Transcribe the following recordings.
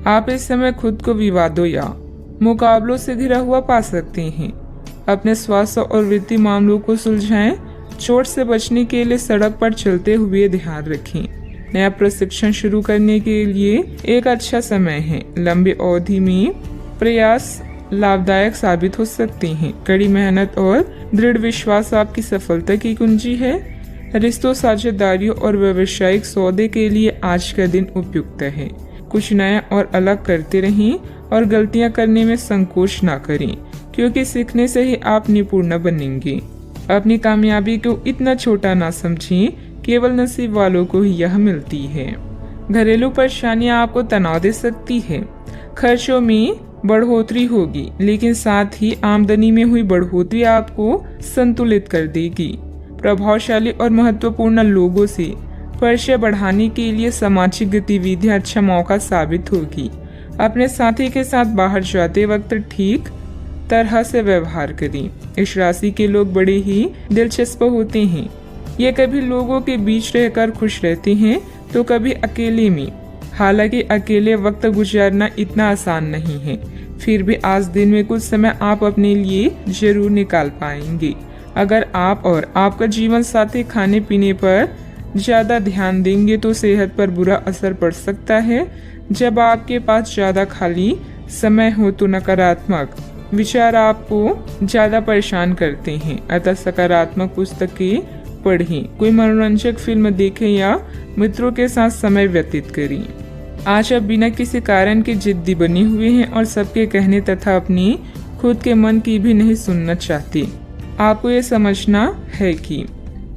आप इस समय खुद को विवादों या मुकाबलों से घिरा हुआ पा सकते हैं। अपने स्वास्थ्य और वित्तीय मामलों को सुलझाएं। चोट से बचने के लिए सड़क पर चलते हुए ध्यान रखें। नया प्रशिक्षण शुरू करने के लिए एक अच्छा समय है। लंबी अवधि में प्रयास लाभदायक साबित हो सकते हैं। कड़ी मेहनत और दृढ़ विश्वास आपकी सफलता की कुंजी है। रिश्तों, साझेदारियों और व्यावसायिक सौदे के लिए आज का दिन उपयुक्त है। कुछ नया और अलग करते रहें और गलतियां करने में संकोच ना करें, क्योंकि सीखने से ही आप निपुण बनेंगे। अपनी कामयाबी को इतना छोटा ना समझें, केवल नसीब वालों को ही यह मिलती है। घरेलू परेशानियां आपको तनाव दे सकती है। खर्चों में बढ़ोतरी होगी, लेकिन साथ ही आमदनी में हुई बढ़ोतरी आपको संतुलित कर देगी। प्रभावशाली और महत्वपूर्ण लोगों से परिचय बढ़ाने के लिए सामाजिक गतिविधियां अच्छा मौका साबित होगी। अपने साथी के साथ बाहर जाते वक्त ठीक तरह से व्यवहार करें। इस राशि के लोग बड़े ही दिलचस्प होते हैं। ये कभी लोगों के बीच रहकर खुश रहते हैं तो कभी अकेले में। हालांकि अकेले वक्त गुजारना इतना आसान नहीं है, फिर भी आज दिन में कुछ समय आप अपने लिए जरूर निकाल पाएंगे। अगर आप और आपका जीवन साथी खाने पीने पर ज्यादा ध्यान देंगे तो सेहत पर बुरा असर पड़ सकता है। जब आपके पास ज्यादा खाली समय हो तो नकारात्मक विचार आपको ज्यादा परेशान करते हैं। अतः सकारात्मक पुस्तकें पढ़ें, कोई मनोरंजक फिल्म देखें या मित्रों के साथ समय व्यतीत करें। आज आप बिना किसी कारण के जिद्दी बने हुए हैं और सबके कहने तथा अपनी खुद के मन की भी नहीं सुनना चाहते। आपको ये समझना है कि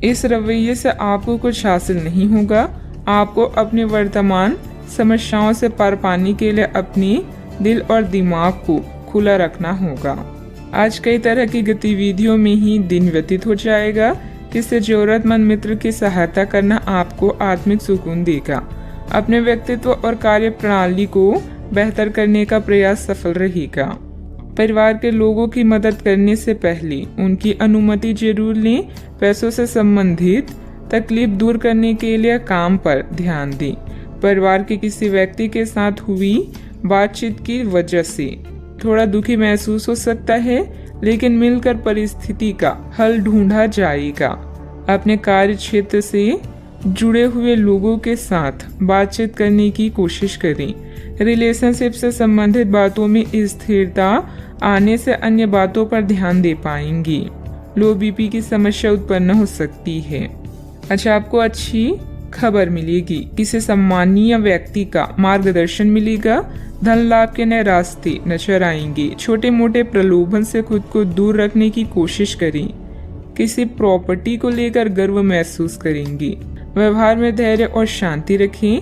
इस रवैये से आपको कुछ हासिल नहीं होगा। आपको अपने वर्तमान समस्याओं से पार पाने के लिए अपने दिल और दिमाग को खुला रखना होगा। आज कई तरह की गतिविधियों में ही दिन व्यतीत हो जाएगा। किसी जरूरतमंद मित्र की सहायता करना आपको आत्मिक सुकून देगा। अपने व्यक्तित्व और कार्य प्रणाली को बेहतर करने का प्रयास सफल रहेगा। परिवार के लोगों की मदद करने से पहले उनकी अनुमति जरूर लें। पैसों से संबंधित तकलीफ दूर करने के लिए काम पर ध्यान दें। परिवार के किसी व्यक्ति के साथ हुई बातचीत की वजह से थोड़ा दुखी महसूस हो सकता है, लेकिन मिलकर परिस्थिति का हल ढूंढा जाएगा। अपने कार्य क्षेत्र से जुड़े हुए लोगों के साथ बातचीत करने की कोशिश करें। रिलेशनशिप से संबंधित बातों में स्थिरता आने से अन्य बातों पर ध्यान दे पाएंगे। लो बीपी की समस्या उत्पन्न हो सकती है। अच्छा, आपको अच्छी खबर मिलेगी। किसी सम्मानीय व्यक्ति का मार्गदर्शन मिलेगा। धन लाभ के नए रास्ते नजर आएंगे। छोटे मोटे प्रलोभन से खुद को दूर रखने की कोशिश करें। किसी प्रॉपर्टी को लेकर गर्व महसूस करेंगे। व्यवहार में धैर्य और शांति रखें।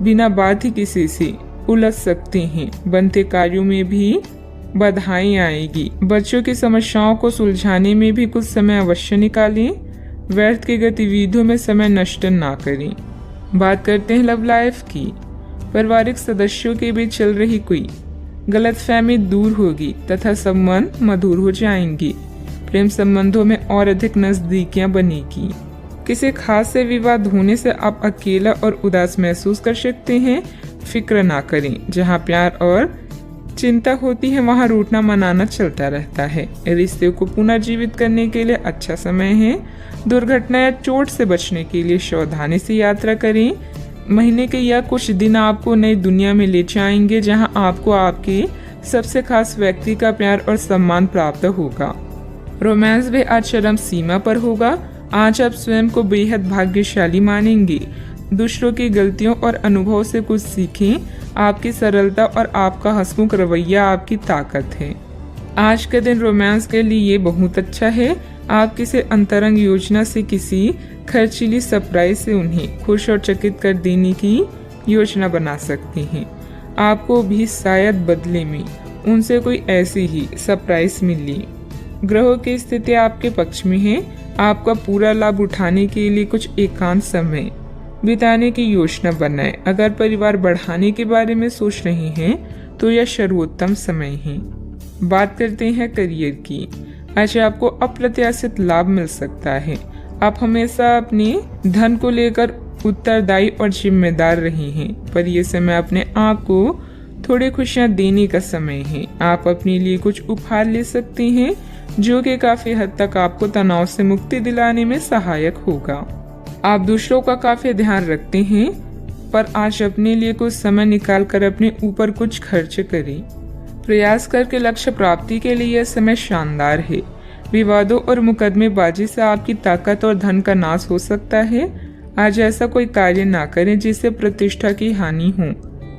बिना बात ही किसी से उलझ सकते हैं। बनते कार्यों में भी बाधाएं आएगी। बच्चों की समस्याओं को सुलझाने में भी कुछ समय अवश्य निकालें। व्यर्थ की गतिविधियों में समय नष्ट ना करें। बात करते हैं लव लाइफ की। पारिवारिक सदस्यों के बीच चल रही कोई गलतफहमी दूर होगी तथा संबंध मधुर हो जाएंगे। प्रेम संबंधों में और अधिक नजदीकियां बनेगी। किसी खास से विवाद होने से आप अकेला और उदास महसूस कर सकते हैं। फिक्र ना करें। जहां प्यार और चिंता होती है वहां रूठना मनाना चलता रहता है। रिश्ते को पुनर्जीवित करने के लिए अच्छा समय है। दुर्घटना या चोट से बचने के लिए सावधानी से यात्रा करें। महीने के या कुछ दिन आपको नई दुनिया में ले जाएंगे, जहां आपको आपके सबसे खास व्यक्ति का प्यार और सम्मान प्राप्त होगा। रोमांस भी आज चरम सीमा पर होगा। आज आप स्वयं को बेहद भाग्यशाली मानेंगे। दूसरों की गलतियों और अनुभव से कुछ सीखें। आपकी सरलता और आपका हंसमुख रवैया आपकी ताकत है। आज का दिन रोमांस के लिए बहुत अच्छा है। आप किसी अंतरंग योजना से किसी खर्चीली सरप्राइज से उन्हें खुश और चकित कर देने की योजना बना सकते हैं। आपको भी शायद बदले में उनसे कोई ऐसी ही सरप्राइज मिली। ग्रहों की स्थिति आपके पक्ष में है। आपका पूरा लाभ उठाने के लिए कुछ एकांत समय बिताने की योजना बनाएं। अगर परिवार बढ़ाने के बारे में सोच रहे हैं तो यह सर्वोत्तम समय है। बात करते हैं करियर की। आज आपको अप्रत्याशित लाभ मिल सकता है। आप हमेशा अपने धन को लेकर उत्तरदायी और जिम्मेदार रहे हैं, पर यह समय अपने आप को थोड़ी खुशियां देने का समय है। आप अपने लिए कुछ उपहार ले सकते हैं जो कि काफी हद तक आपको तनाव से मुक्ति दिलाने में सहायक होगा। आप दूसरों का काफी ध्यान रखते हैं, पर आज अपने लिए कुछ समय निकालकर अपने ऊपर कुछ खर्च करें। प्रयास करके लक्ष्य प्राप्ति के लिए यह समय शानदार है। विवादों और मुकदमेबाजी से आपकी ताकत और धन का नाश हो सकता है। आज ऐसा कोई कार्य ना करें जिससे प्रतिष्ठा की हानि हो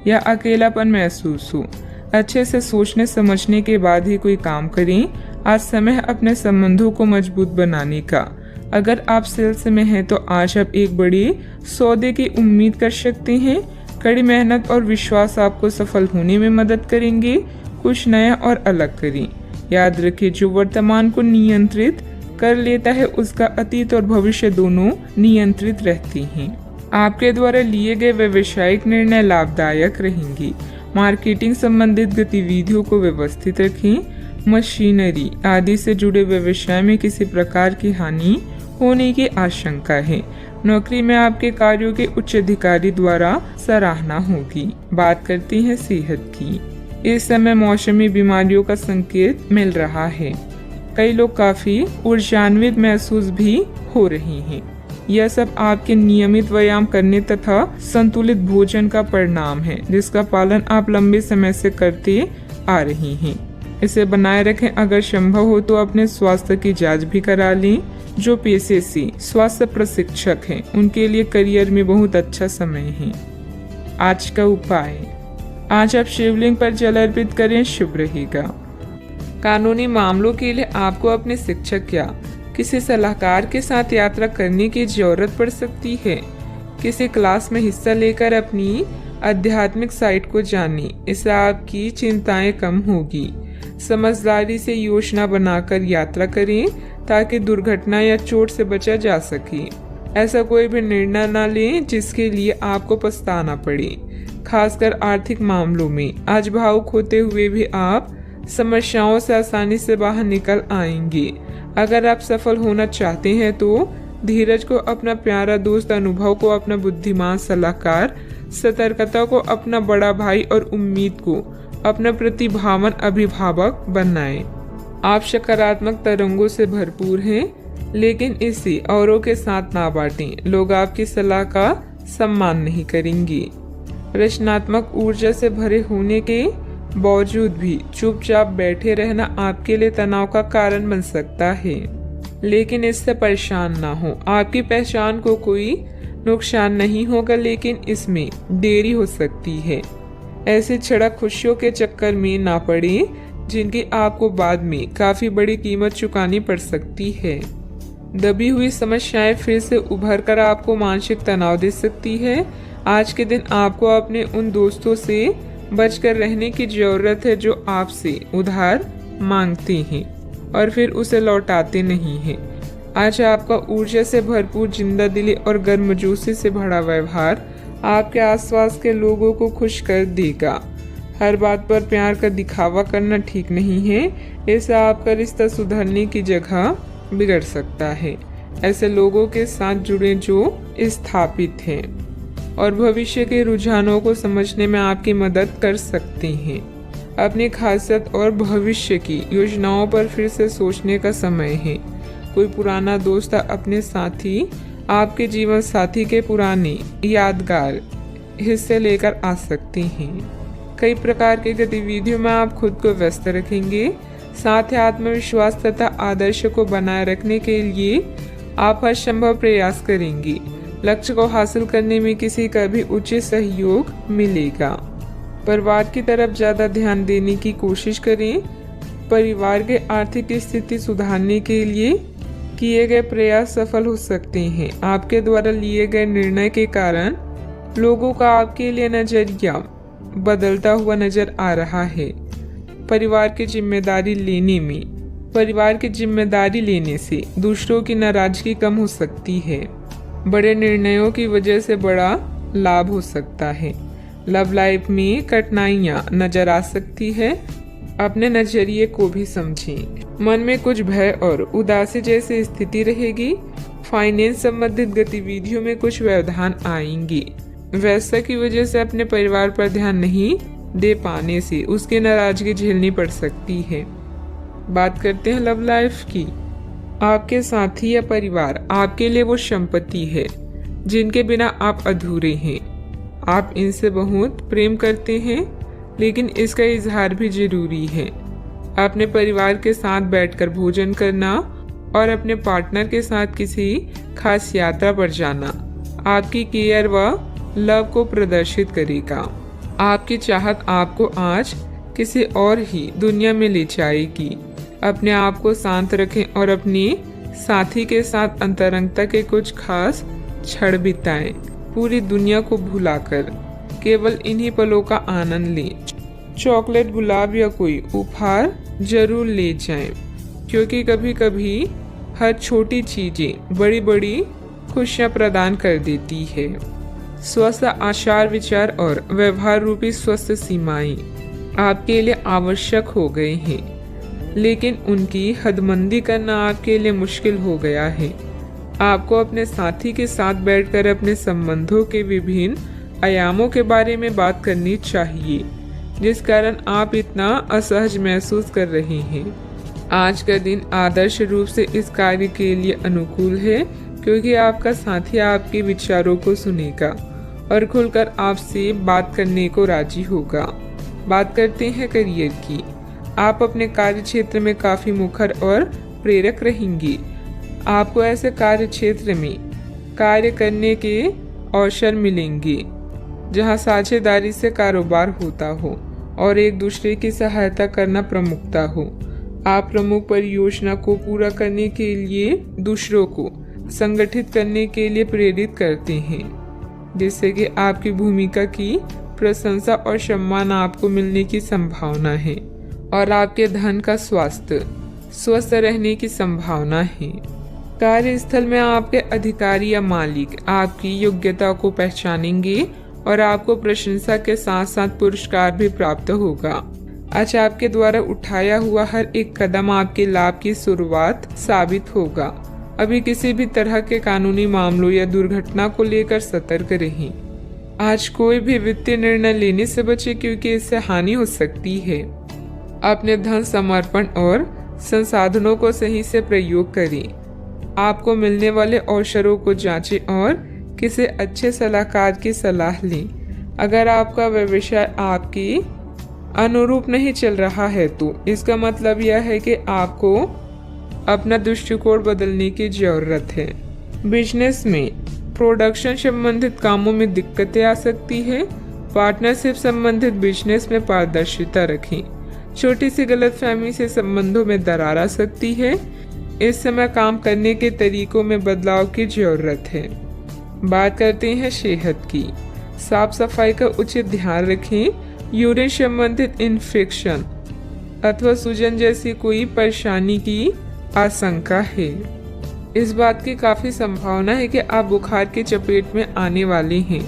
या अकेलापन महसूस हो। अच्छे से सोचने समझने के बाद ही कोई काम करें। आज समय है अपने संबंधों को मजबूत बनाने का। अगर आप सेल्स में हैं तो आज आप एक बड़ी सौदे की उम्मीद कर सकते हैं। कड़ी मेहनत और विश्वास आपको सफल होने में मदद करेंगे। कुछ नया और अलग करें। याद रखें, जो वर्तमान को नियंत्रित कर लेता है उसका अतीत और भविष्य दोनों नियंत्रित रहते हैं। आपके द्वारा लिए गए व्यवसायिक निर्णय लाभदायक रहेंगे। मार्केटिंग संबंधित गतिविधियों को व्यवस्थित रखें। मशीनरी आदि से जुड़े व्यवसाय में किसी प्रकार की हानि होने की आशंका है। नौकरी में आपके कार्यों के उच्च अधिकारी द्वारा सराहना होगी। बात करते हैं सेहत की। इस समय मौसमी बीमारियों का संकेत मिल रहा है। कई लोग काफी ऊर्जान्वित महसूस भी हो रहे हैं। यह सब आपके नियमित व्यायाम करने तथा संतुलित भोजन का परिणाम है, जिसका पालन आप लंबे समय से करते आ रही हैं। इसे बनाए रखें। अगर संभव हो तो अपने स्वास्थ्य की जांच भी करा लें। जो पेशे से स्वास्थ्य प्रशिक्षक हैं उनके लिए करियर में बहुत अच्छा समय है। आज का उपाय, आज आप शिवलिंग पर जल अर्पित करें, शुभ रहेगा। कानूनी मामलों के लिए आपको अपने शिक्षक या किसी सलाहकार के साथ यात्रा करने की जरूरत पड़ सकती है। किसी क्लास में हिस्सा लेकर अपनी आध्यात्मिक साइट को जानें। इससे आपकी चिंताएं कम होगी। समझदारी से योजना बनाकर यात्रा करें ताकि दुर्घटना या चोट से बचा जा सके। ऐसा कोई भी निर्णय न लें जिसके लिए आपको पछताना पड़े, खासकर आर्थिक मामलों में। आज भावुक होते हुए भी आप समस्याओं से आसानी से बाहर निकल आएंगे। अगर आप सफल होना चाहते हैं तो धीरज को अपना प्यारा दोस्त, अनुभव को अपना बुद्धिमान सलाहकार, सतर्कता को अपना बड़ा भाई और उम्मीद को अपना प्रतिभावान अभिभावक बनाएं। आप सकारात्मक तरंगों से भरपूर हैं, लेकिन इसे औरों के साथ ना बांटें। लोग आपकी सलाह का सम्मान नहीं करेंगे। रचनात्मक ऊर्जा से भरे होने के बावजूद भी चुपचाप बैठे रहना आपके लिए तनाव का कारण बन सकता है, लेकिन इससे परेशान ना हो। आपकी पहचान को कोई नुकसान नहीं होगा, लेकिन इसमें देरी हो सकती है। ऐसे क्षणिक खुशियों के चक्कर में ना पड़े जिनकी आपको बाद में काफी बड़ी कीमत चुकानी पड़ सकती है। दबी हुई समस्याएं फिर से उभर कर आपको मानसिक तनाव दे सकती है। आज के दिन आपको अपने उन दोस्तों से बचकर रहने की जरूरत है जो आपसे उधार मांगते हैं और फिर उसे लौटाते नहीं हैं। आज आपका ऊर्जा से भरपूर, जिंदादिली और गर्मजोशी से भरा व्यवहार आपके आसपास के लोगों को खुश कर देगा। हर बात पर प्यार का दिखावा करना ठीक नहीं है। इससे आपका रिश्ता सुधरने की जगह बिगड़ सकता है। ऐसे लोगों के साथ जुड़े जो स्थापित हैं और भविष्य के रुझानों को समझने में आपकी मदद कर सकते हैं। अपनी खासियत और भविष्य की योजनाओं पर फिर से सोचने का समय है। कोई पुराना दोस्त अपने साथी आपके जीवन साथी के पुराने यादगार हिस्से लेकर आ सकते हैं। कई प्रकार की गतिविधियों में आप खुद को व्यस्त रखेंगे। साथ ही आत्मविश्वास तथा आदर्श को बनाए रखने के लिए आप हर संभव प्रयास करेंगे। लक्ष्य को हासिल करने में किसी का भी उचित सहयोग मिलेगा। परिवार की तरफ ज्यादा ध्यान देने की कोशिश करें। परिवार के आर्थिक स्थिति सुधारने के लिए किए गए प्रयास सफल हो सकते हैं। आपके द्वारा लिए गए निर्णय के कारण लोगों का आपके लिए नजरिया बदलता हुआ नजर आ रहा है। परिवार की जिम्मेदारी लेने से दूसरों की नाराजगी कम हो सकती है। बड़े निर्णयों की वजह से बड़ा लाभ हो सकता है। लव लाइफ में कठिनाइयां नजर आ सकती है। अपने नजरिए को भी समझें। मन में कुछ भय और उदासी जैसी स्थिति रहेगी। फाइनेंस संबंधित गतिविधियों में कुछ व्यवधान आएंगे। व्यस्तता की वजह से अपने परिवार पर ध्यान नहीं दे पाने से उसकी नाराजगी झेलनी पड़ सकती है। बात करते हैं लव लाइफ की। आपके साथी या परिवार आपके लिए वो संपत्ति है जिनके बिना आप अधूरे हैं। आप इनसे बहुत प्रेम करते हैं, लेकिन इसका इजहार भी जरूरी है। अपने परिवार के साथ बैठकर भोजन करना और अपने पार्टनर के साथ किसी खास यात्रा पर जाना आपकी केयर व लव को प्रदर्शित करेगा। आपकी चाहत आपको आज किसी और ही दुनिया में ले जाएगी। अपने आप को शांत रखें और अपने साथी के साथ अंतरंगता के कुछ खास क्षण बिताएं। पूरी दुनिया को भुलाकर केवल इन्हीं पलों का आनंद लें। चॉकलेट, गुलाब या कोई उपहार जरूर ले जाएं, क्योंकि कभी कभी हर छोटी चीजें बड़ी बड़ी खुशियां प्रदान कर देती है। स्वस्थ आचार विचार और व्यवहार रूपी स्वस्थ सीमाएं आपके लिए आवश्यक हो गए हैं, लेकिन उनकी हदबंदी करना आपके लिए मुश्किल हो गया है। आपको अपने साथी के साथ बैठकर अपने संबंधों के विभिन्न आयामों के बारे में बात करनी चाहिए, जिस कारण आप इतना असहज महसूस कर रहे हैं। आज का दिन आदर्श रूप से इस कार्य के लिए अनुकूल है, क्योंकि आपका साथी आपके विचारों को सुनेगा और खुलकर आपसे बात करने को राजी होगा। बात करते हैं करियर की। आप अपने कार्य क्षेत्र में काफी मुखर और प्रेरक रहेंगे। आपको ऐसे कार्य क्षेत्र में कार्य करने के अवसर मिलेंगे जहां साझेदारी से कारोबार होता हो और एक दूसरे की सहायता करना प्रमुखता हो। आप प्रमुख परियोजना को पूरा करने के लिए दूसरों को संगठित करने के लिए प्रेरित करते हैं, जिससे कि आपकी भूमिका की प्रशंसा और सम्मान आपको मिलने की संभावना है और आपके धन का स्वास्थ्य स्वस्थ रहने की संभावना है। कार्यस्थल में आपके अधिकारी या मालिक आपकी योग्यता को पहचानेंगे और आपको प्रशंसा के साथ साथ पुरस्कार भी प्राप्त होगा। आज आपके द्वारा उठाया हुआ हर एक कदम आपके लाभ की शुरुआत साबित होगा। अभी किसी भी तरह के कानूनी मामलों या दुर्घटना को लेकर सतर्क रहें। आज कोई भी वित्तीय निर्णय लेने से बचे, क्योंकि इससे हानि हो सकती है। अपने धन समर्पण और संसाधनों को सही से प्रयोग करें। आपको मिलने वाले अवसरों को जांचें और किसी अच्छे सलाहकार की सलाह लें। अगर आपका व्यवसाय आपके अनुरूप नहीं चल रहा है, तो इसका मतलब यह है कि आपको अपना दृष्टिकोण बदलने की जरूरत है। बिजनेस में प्रोडक्शन संबंधित कामों में दिक्कतें आ सकती है। पार्टनरशिप संबंधित बिजनेस में पारदर्शिता रखें। छोटी सी गलतफहमी से संबंधों में दरार आ सकती है। इस समय काम करने के तरीकों में बदलाव की जरूरत है। बात करते हैं सेहत की। साफ सफाई का उचित ध्यान रखें। यूरिन संबंधित इन्फेक्शन अथवा सूजन जैसी कोई परेशानी की आशंका है। इस बात की काफी संभावना है कि आप बुखार की चपेट में आने वाले हैं।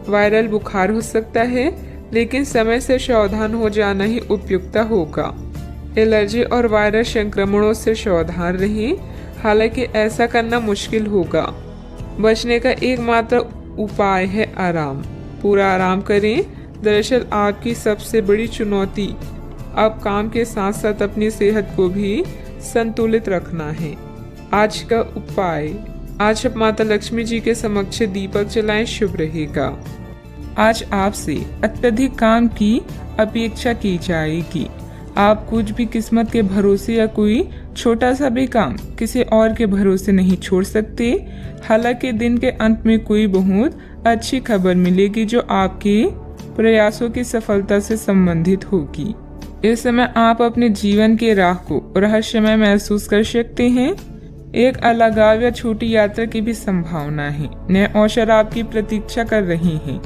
वायरल बुखार हो सकता है, लेकिन समय से सावधान हो जाना ही उपयुक्त होगा। एलर्जी और वायरल संक्रमणों से सावधान रहें, हालांकि ऐसा करना मुश्किल होगा। बचने का एकमात्र उपाय है आराम। पूरा आराम करें। दरअसल आपकी सबसे बड़ी चुनौती अब काम के साथ साथ अपनी सेहत को भी संतुलित रखना है। आज का उपाय, आज आप माता लक्ष्मी जी के समक्ष दीपक जलाएं, शुभ रहेगा। आज आपसे अत्यधिक काम की अपेक्षा की जाएगी। आप कुछ भी किस्मत के भरोसे या कोई छोटा सा भी काम किसी और के भरोसे नहीं छोड़ सकते। हालांकि दिन के अंत में कोई बहुत अच्छी खबर मिलेगी जो आपके प्रयासों की सफलता से संबंधित होगी। इस समय आप अपने जीवन के राह को रहस्यमय महसूस कर सकते हैं। एक अलगाव या छोटी यात्रा की भी संभावना है। नए अवसर आपकी प्रतीक्षा कर रहे हैं,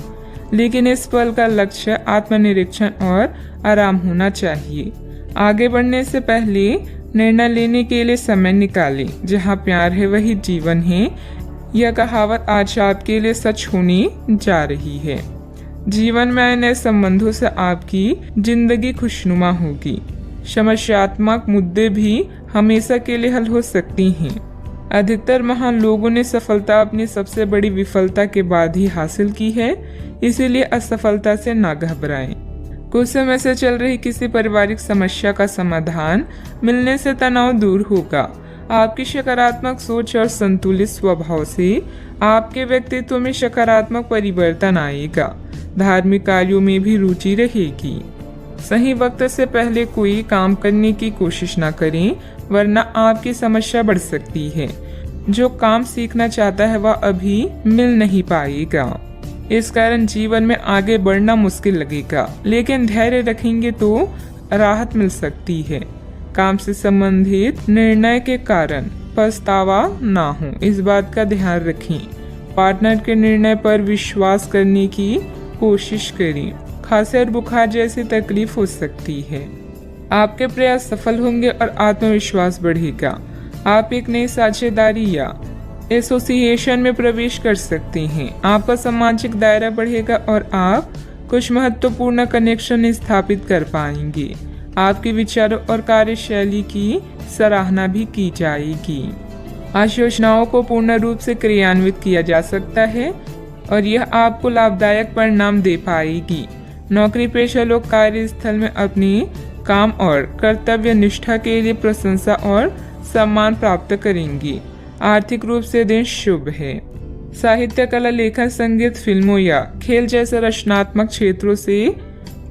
लेकिन इस पल का लक्ष्य आत्मनिरीक्षण और आराम होना चाहिए। आगे बढ़ने से पहले निर्णय लेने के लिए समय निकालें। जहाँ प्यार है वही जीवन है। यह कहावत आज आपके लिए सच होने जा रही है। जीवन में नए संबंधों से आपकी जिंदगी खुशनुमा होगी। समस्यात्मक मुद्दे भी हमेशा के लिए हल हो सकती हैं। अधिकतर महान लोगों ने सफलता अपनी सबसे बड़ी विफलता के बाद ही हासिल की है, इसीलिए असफलता से ना घबराएं। कुछ समय से चल रही किसी पारिवारिक समस्या का समाधान मिलने से तनाव दूर होगा। आपकी सकारात्मक सोच और संतुलित स्वभाव से आपके व्यक्तित्व में सकारात्मक परिवर्तन आएगा। धार्मिक कार्यों में भी रुचि रहेगी। सही वक्त से पहले कोई काम करने की कोशिश न करें, वरना आपकी समस्या बढ़ सकती है। जो काम सीखना चाहता है वह अभी मिल नहीं पाएगा। इस कारण जीवन में आगे बढ़ना मुश्किल लगेगा, लेकिन धैर्य रखेंगे तो राहत मिल सकती है। काम से संबंधित निर्णय के कारण पछतावा ना हो, इस बात का ध्यान रखें। पार्टनर के निर्णय पर विश्वास करने की कोशिश करें। खांसी और बुखार जैसी तकलीफ हो सकती है। आपके प्रयास सफल होंगे और आत्मविश्वास बढ़ेगा। आप एक नई साझेदारी या एसोसिएशन में प्रवेश कर सकते हैं। आपका सामाजिक दायरा बढ़ेगा और आप कुछ महत्वपूर्ण कनेक्शन स्थापित कर पाएंगे। आपके विचारों और कार्यशैली की सराहना भी की जाएगी। आज योजनाओं को पूर्ण रूप से क्रियान्वित किया जा सकता है और यह आपको लाभदायक परिणाम दे पाएगी। नौकरी पेशा लोग कार्यस्थल में अपने काम और कर्तव्य निष्ठा के लिए प्रशंसा और सम्मान प्राप्त करेंगे। आर्थिक रूप से दिन शुभ है। साहित्य, कला, लेखन, संगीत, फिल्मों या खेल जैसे रचनात्मक क्षेत्रों से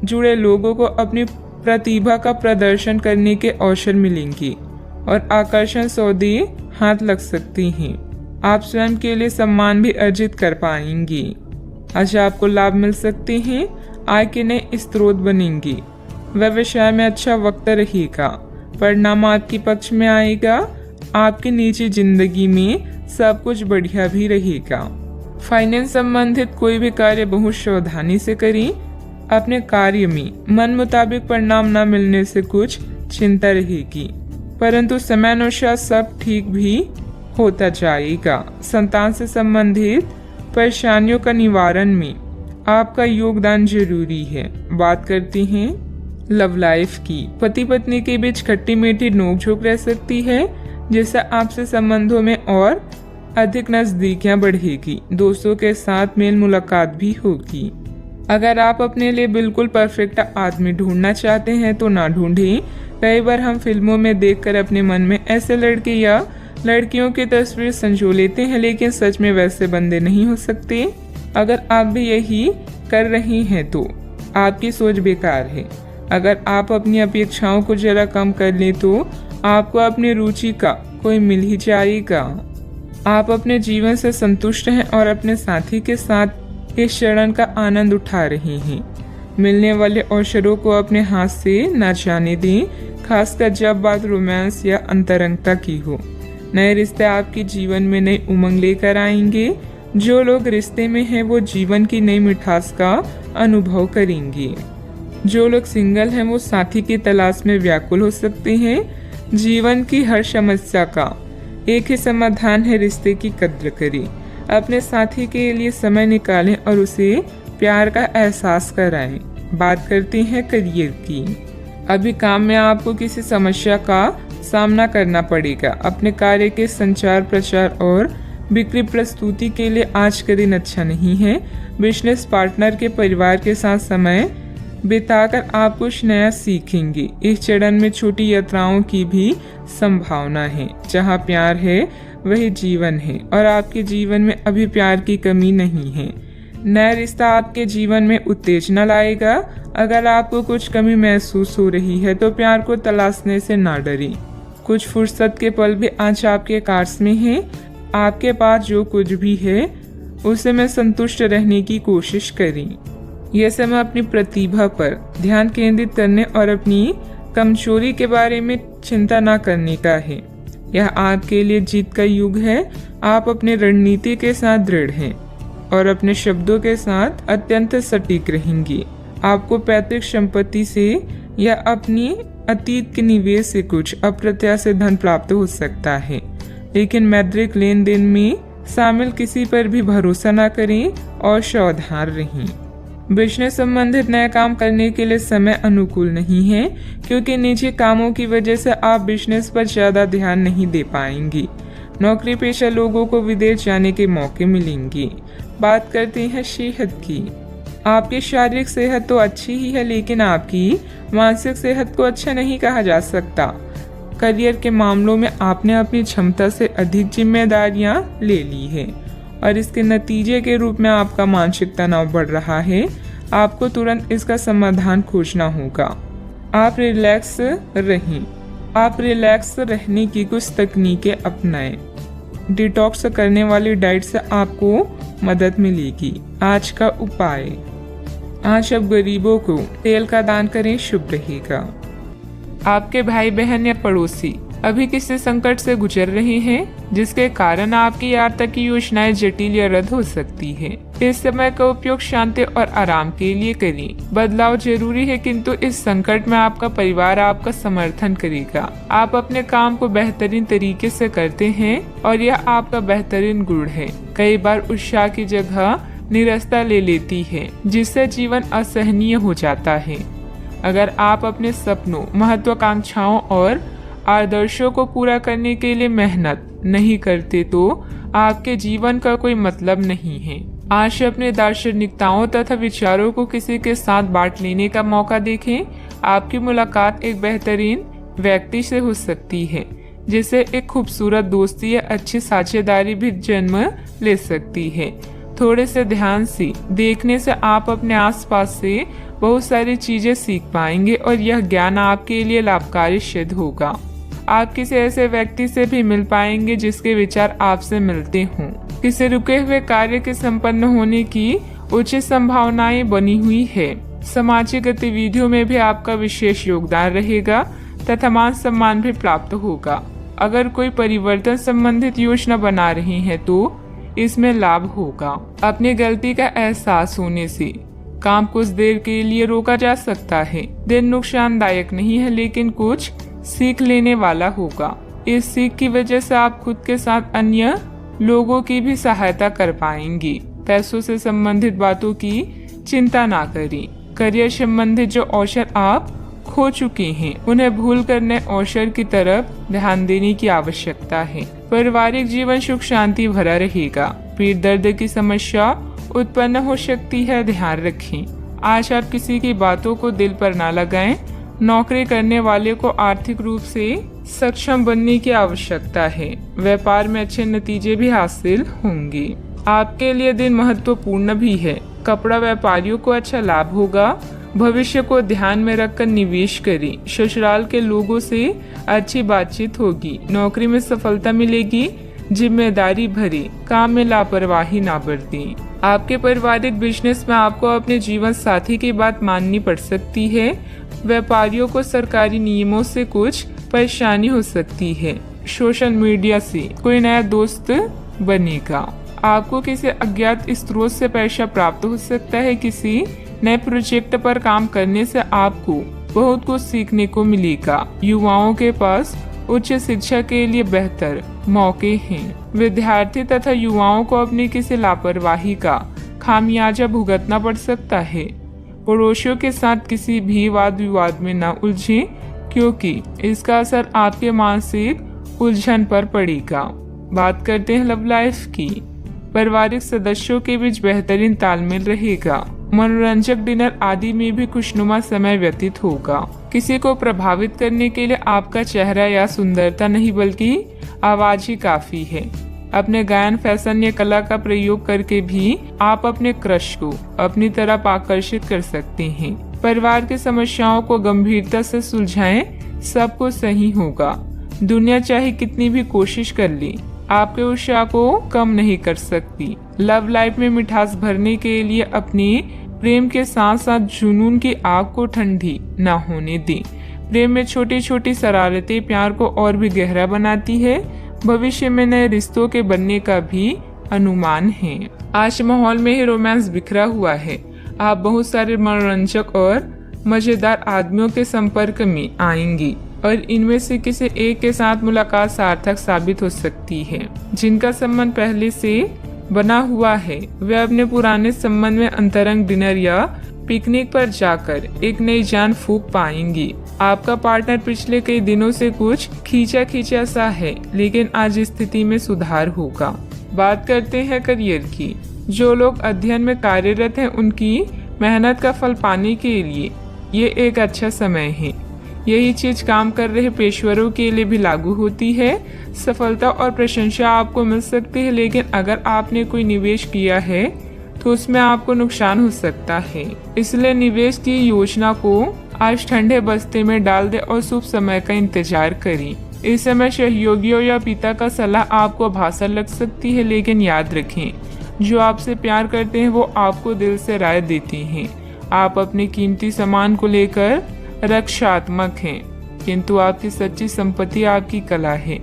जुड़े लोगों को अपनी प्रतिभा का प्रदर्शन करने के अवसर मिलेंगे और आकर्षण सौदे हाथ लग सकती हैं। आप स्वयं के लिए सम्मान भी अर्जित कर पाएंगे। आज आपको लाभ मिल सकते हैं। आय के नए स्रोत बनेंगे। व्यवसाय में अच्छा वक्त रहेगा। परिणाम आपके पक्ष में आएगा। आपकी निजी जिंदगी में सब कुछ बढ़िया भी रहेगा। फाइनेंस संबंधित कोई भी कार्य बहुत सावधानी से करें। अपने कार्य में मन मुताबिक परिणाम न मिलने से कुछ चिंता रहेगी, परंतु समयानुसार सब ठीक भी होता जाएगा। संतान से संबंधित परेशानियों का निवारण में आपका योगदान जरूरी है। बात करते हैं लव लाइफ की। पति पत्नी के बीच खट्टी मीठी नोकझोंक रह सकती है, जिससे आपसे संबंधों में और अधिक नजदीकियां बढ़ेगी। दोस्तों के साथ मेल मुलाकात भी होगी। अगर आप अपने लिए बिल्कुल परफेक्ट आदमी ढूंढना चाहते हैं तो ना ढूंढें। कई बार हम फिल्मों में देखकर अपने मन में ऐसे लड़के या लड़कियों की तस्वीर संजो लेते हैं, लेकिन सच में वैसे बंदे नहीं हो सकते। अगर आप भी यही कर रही हैं तो आपकी सोच बेकार है। अगर आप अपनी अपेक्षाओं को जरा कम कर लें तो आपको अपनी रुचि का कोई मिल ही जाएगा। आप अपने जीवन से संतुष्ट हैं और अपने साथी के साथ इस क्षण का आनंद उठा रहे हैं। मिलने वाले अवसरों को अपने हाथ से न जाने दें, खासकर जब बात रोमांस या अंतरंगता की हो। नए रिश्ते आपके जीवन में नई उमंग लेकर आएंगे। जो लोग रिश्ते में हैं वो जीवन की नई मिठास का अनुभव करेंगे। जो लोग सिंगल हैं वो साथी की तलाश में व्याकुल हो सकते हैं। जीवन की हर समस्या का एक ही समाधान है, रिश्ते की कद्र करें। अपने साथी के लिए समय निकालें और उसे प्यार का एहसास कराएं। बात करते हैं करियर की। अभी काम में आपको किसी समस्या का सामना करना पड़ेगा। अपने कार्य के संचार, प्रचार और बिक्री प्रस्तुति के लिए आज का दिन अच्छा नहीं है। बिजनेस पार्टनर के परिवार के साथ समय बिताकर आप कुछ नया सीखेंगे। इस चरण में छोटी यात्राओं की भी संभावना है। जहाँ प्यार है वही जीवन है और आपके जीवन में अभी प्यार की कमी नहीं है। नया रिश्ता आपके जीवन में उत्तेजना लाएगा। अगर आपको कुछ कमी महसूस हो रही है तो प्यार को तलाशने से ना डरें। कुछ फुर्सत के पल भी आज आपके कार्स में हैं। आपके पास जो कुछ भी है उसे में संतुष्ट रहने की कोशिश करें। यह समय अपनी प्रतिभा पर ध्यान केंद्रित करने और अपनी कमजोरी के बारे में चिंता न करने का है। यह आपके लिए जीत का युग है। आप अपनी रणनीति के साथ दृढ़ हैं और अपने शब्दों के साथ अत्यंत सटीक रहेंगे। आपको पैतृक संपत्ति से या अपनी अतीत के निवेश से कुछ अप्रत्याशित धन प्राप्त हो सकता है, लेकिन मौद्रिक लेन देन में शामिल किसी पर भी भरोसा न करें और सावधान रहें। बिजनेस संबंधित नया काम करने के लिए समय अनुकूल नहीं है, क्योंकि निजी कामों की वजह से आप बिजनेस पर ज्यादा ध्यान नहीं दे पाएंगे। नौकरी पेशा लोगों को विदेश जाने के मौके मिलेंगे। बात करते हैं सेहत की। आपकी शारीरिक सेहत तो अच्छी ही है, लेकिन आपकी मानसिक सेहत को अच्छा नहीं कहा जा सकता। करियर के मामलों में आपने अपनी क्षमता से अधिक जिम्मेदारियां ले ली है और इसके नतीजे के रूप में आपका मानसिक तनाव बढ़ रहा है। आपको तुरंत इसका समाधान खोजना होगा। आप रिलैक्स रहने की कुछ तकनीकें अपनाएं। डिटॉक्स करने वाली डाइट से आपको मदद मिलेगी। आज का उपाय, आज अब गरीबों को तेल का दान करें, शुभ रहेगा। आपके भाई बहन या पड़ोसी अभी किसी संकट से गुजर रहे हैं, जिसके कारण आपकी आर्थिक योजनाएं जटिल या रद्द हो सकती है। इस समय का उपयोग शांति और आराम के लिए करें। बदलाव जरूरी है, किंतु इस संकट में आपका परिवार आपका समर्थन करेगा। आप अपने काम को बेहतरीन तरीके से करते हैं और यह आपका बेहतरीन गुण है। कई बार उत्साह की जगह निराशा ले लेती है, जिससे जीवन असहनीय हो जाता है। अगर आप अपने सपनों, महत्वाकांक्षाओं और आदर्शों को पूरा करने के लिए मेहनत नहीं करते तो आपके जीवन का कोई मतलब नहीं है। आज अपने दार्शनिकताओं तथा विचारों को किसी के साथ बांट लेने का मौका देखें। आपकी मुलाकात एक बेहतरीन व्यक्ति से हो सकती है, जिससे एक खूबसूरत दोस्ती या अच्छी साझेदारी भी जन्म ले सकती है। थोड़े से ध्यान से देखने से आप अपने आसपास से बहुत सारी चीजें सीख पाएंगे और यह ज्ञान आपके लिए लाभकारी सिद्ध होगा। आप किसी ऐसे व्यक्ति से भी मिल पाएंगे जिसके विचार आपसे मिलते हों। किसी रुके हुए कार्य के संपन्न होने की उचित संभावनाएं बनी हुई है। सामाजिक गतिविधियों में भी आपका विशेष योगदान रहेगा तथा मान सम्मान भी प्राप्त होगा। अगर कोई परिवर्तन संबंधित योजना बना रहे हैं तो इसमें लाभ होगा। अपनी गलती का एहसास होने से काम कुछ देर के लिए रोका जा सकता है। दिन नुकसानदायक नहीं है, लेकिन कुछ सीख लेने वाला होगा। इस सीख की वजह से आप खुद के साथ अन्य लोगों की भी सहायता कर पाएंगे। पैसों से संबंधित बातों की चिंता ना करें। करियर संबंधित जो अवसर आप खो चुके हैं, उन्हें भूल कर नए अवसर की तरफ ध्यान देने की आवश्यकता है। पारिवारिक जीवन सुख शांति भरा रहेगा। पीठ दर्द की समस्या उत्पन्न हो सकती है, ध्यान रखें। आज आप किसी की बातों को दिल पर ना लगाएं। नौकरी करने वाले को आर्थिक रूप से सक्षम बनने की आवश्यकता है। व्यापार में अच्छे नतीजे भी हासिल होंगे। आपके लिए दिन महत्वपूर्ण भी है। कपड़ा व्यापारियों को अच्छा लाभ होगा। भविष्य को ध्यान में रखकर निवेश करें। ससुराल के लोगों से अच्छी बातचीत होगी। नौकरी में सफलता मिलेगी। जिम्मेदारी भरे काम में लापरवाही ना बरतें। आपके पारिवारिक बिजनेस में आपको अपने जीवन साथी की बात माननी पड़ सकती है। व्यापारियों को सरकारी नियमों से कुछ परेशानी हो सकती है। सोशल मीडिया से कोई नया दोस्त बनेगा। आपको किसी अज्ञात स्रोत से पैसा प्राप्त हो सकता है। किसी नए प्रोजेक्ट पर काम करने से आपको बहुत कुछ सीखने को मिलेगा। युवाओं के पास उच्च शिक्षा के लिए बेहतर मौके हैं। विद्यार्थी तथा युवाओं को अपनी किसी लापरवाही का खामियाजा भुगतना पड़ सकता है। पड़ोसियों के साथ किसी भी वाद विवाद में न उलझें, क्योंकि इसका असर आपके मानसिक उलझन पर पड़ेगा। बात करते हैं लव लाइफ की। पारिवारिक सदस्यों के बीच बेहतरीन तालमेल रहेगा। मनोरंजक डिनर आदि में भी खुशनुमा समय व्यतीत होगा। किसी को प्रभावित करने के लिए आपका चेहरा या सुंदरता नहीं, बल्कि आवाज ही काफी है। अपने गायन, फैशन या कला का प्रयोग करके भी आप अपने क्रश को अपनी तरफ आकर्षित कर सकते हैं। परिवार की समस्याओं को गंभीरता से सुलझाएं, सब कुछ सही होगा। दुनिया चाहे कितनी भी कोशिश कर ले, आपके उत्साह को कम नहीं कर सकती। लव लाइफ में मिठास भरने के लिए अपने प्रेम के साथ साथ जुनून की आग को ठंडी न होने दें। प्रेम में छोटी छोटी शरारतें प्यार को और भी गहरा बनाती है। भविष्य में नए रिश्तों के बनने का भी अनुमान है। आज माहौल में ही रोमांस बिखरा हुआ है। आप बहुत सारे मनोरंजक और मजेदार आदमियों के संपर्क में आएंगी और इनमें से किसी एक के साथ मुलाकात सार्थक साबित हो सकती है। जिनका संबंध पहले से बना हुआ है, वे अपने पुराने संबंध में अंतरंग डिनर या पिकनिक पर जाकर एक नई जान फूंक पाएंगी। आपका पार्टनर पिछले कई दिनों से कुछ खींचा सा है, लेकिन आज स्थिति में सुधार होगा। बात करते हैं करियर की। जो लोग अध्ययन में कार्यरत हैं, उनकी मेहनत का फल पाने के लिए ये एक अच्छा समय है। यही चीज काम कर रहे पेशेवरों के लिए भी लागू होती है। सफलता और प्रशंसा आपको मिल सकती है, लेकिन अगर आपने कोई निवेश किया है तो उसमें आपको नुकसान हो सकता है। इसलिए निवेश की योजना को आज ठंडे बस्ते में डाल दे और शुभ समय का इंतजार करें। इस समय सहयोगियों या पिता का सलाह आपको भाषा लग सकती है, लेकिन याद रखें, जो आपसे प्यार करते हैं वो आपको दिल से राय देते हैं। आप अपने कीमती सामान को लेकर रक्षात्मक हैं, किंतु आपकी सच्ची संपत्ति आपकी कला है।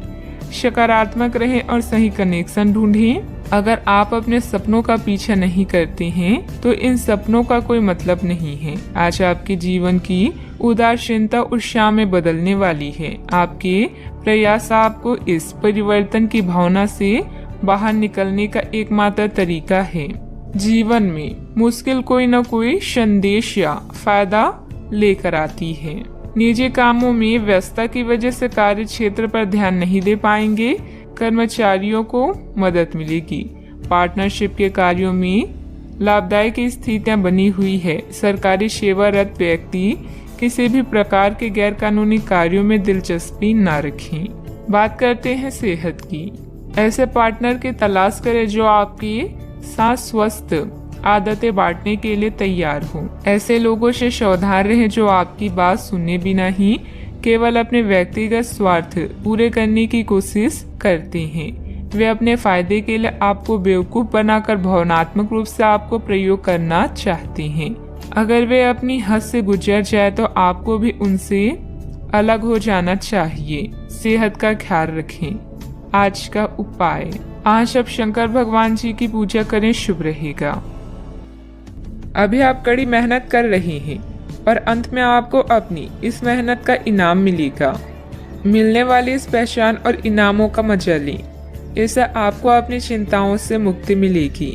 सकारात्मक रहें और सही कनेक्शन ढूंढें। अगर आप अपने सपनों का पीछा नहीं करते हैं तो इन सपनों का कोई मतलब नहीं है। आज आपके जीवन की उदासीनता उत्साह में बदलने वाली है। आपके प्रयास आपको इस परिवर्तन की भावना से बाहर निकलने का एकमात्र तरीका है। जीवन में मुश्किल कोई न कोई संदेश या फायदा लेकर आती है। निजी कामों में व्यस्तता की वजह से कार्य क्षेत्र पर ध्यान नहीं दे पाएंगे। कर्मचारियों को मदद मिलेगी। पार्टनरशिप के कार्यों में लाभदायक स्थितियां बनी हुई है। सरकारी सेवारत व्यक्ति किसी भी प्रकार के गैर कानूनी कार्यों में दिलचस्पी न रखें। बात करते हैं सेहत की। ऐसे पार्टनर की तलाश करें जो आपके साथ स्वस्थ आदतें बांटने के लिए तैयार हो। ऐसे लोगों से सावधान रहें जो आपकी बात सुने बिना ही केवल अपने व्यक्तिगत स्वार्थ पूरे करने की कोशिश करते हैं। वे अपने फायदे के लिए आपको बेवकूफ बनाकर भावनात्मक रूप से आपको प्रयोग करना चाहते हैं। अगर वे अपनी हद से गुजर जाए तो आपको भी उनसे अलग हो जाना चाहिए। सेहत का ख्याल रखें। आज का उपाय, आज आप शंकर भगवान जी की पूजा करें, शुभ रहेगा। अभी आप कड़ी मेहनत कर रहे हैं और अंत में आपको अपनी इस मेहनत का इनाम मिलेगा। मिलने वाली इस पहचान और इनामों का मजा लें। इससे आपको अपनी चिंताओं से मुक्ति मिलेगी।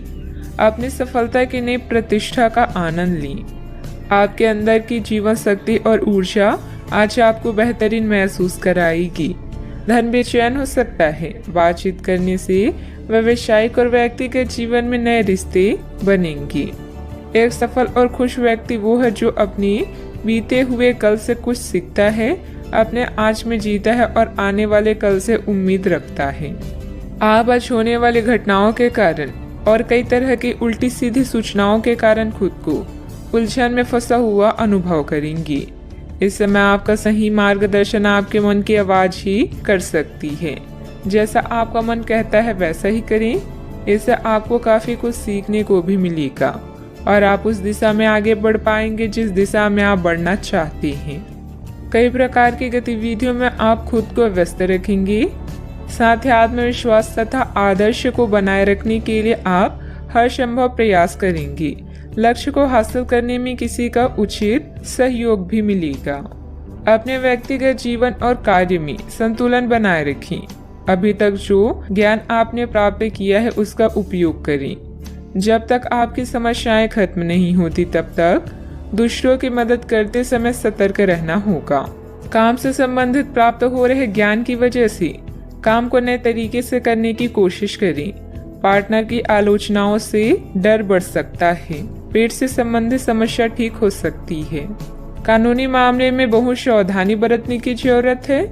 अपनी सफलता की नई प्रतिष्ठा का आनंद लें। आपके अंदर की जीवन शक्ति और ऊर्जा आज आपको बेहतरीन महसूस कराएगी। धन बेचैन हो सकता है। बातचीत करने से व्यावसायिक और व्यक्तिगत जीवन में नए रिश्ते बनेंगे। एक सफल और खुश व्यक्ति वो है जो अपनी बीते हुए कल से कुछ सीखता है, अपने आज में जीता है और आने वाले कल से उम्मीद रखता है। आप आज होने वाली घटनाओं के कारण और कई तरह की उल्टी सीधी सूचनाओं के कारण खुद को उलझन में फंसा हुआ अनुभव करेंगे। इस समय आपका सही मार्गदर्शन आपके मन की आवाज ही कर सकती है। जैसा आपका मन कहता है वैसा ही करें। इससे आपको काफी कुछ सीखने को भी मिलेगा और आप उस दिशा में आगे बढ़ पाएंगे जिस दिशा में आप बढ़ना चाहते हैं। कई प्रकार की गतिविधियों में आप खुद को व्यस्त रखेंगे। साथ ही आत्मविश्वास तथा आदर्श को बनाए रखने के लिए आप हर संभव प्रयास करेंगे। लक्ष्य को हासिल करने में किसी का उचित सहयोग भी मिलेगा। अपने व्यक्तिगत जीवन और कार्य में संतुलन बनाए रखें। अभी तक जो ज्ञान आपने प्राप्त किया है उसका उपयोग करें। जब तक आपकी समस्याएं खत्म नहीं होती तब तक दूसरों की मदद करते समय सतर्क रहना होगा। काम से संबंधित प्राप्त हो रहे ज्ञान की वजह से काम को नए तरीके से करने की कोशिश करें। पार्टनर की आलोचनाओं से डर बढ़ सकता है। पेट से संबंधित समस्या ठीक हो सकती है। कानूनी मामले में बहुत सावधानी बरतने की जरूरत है।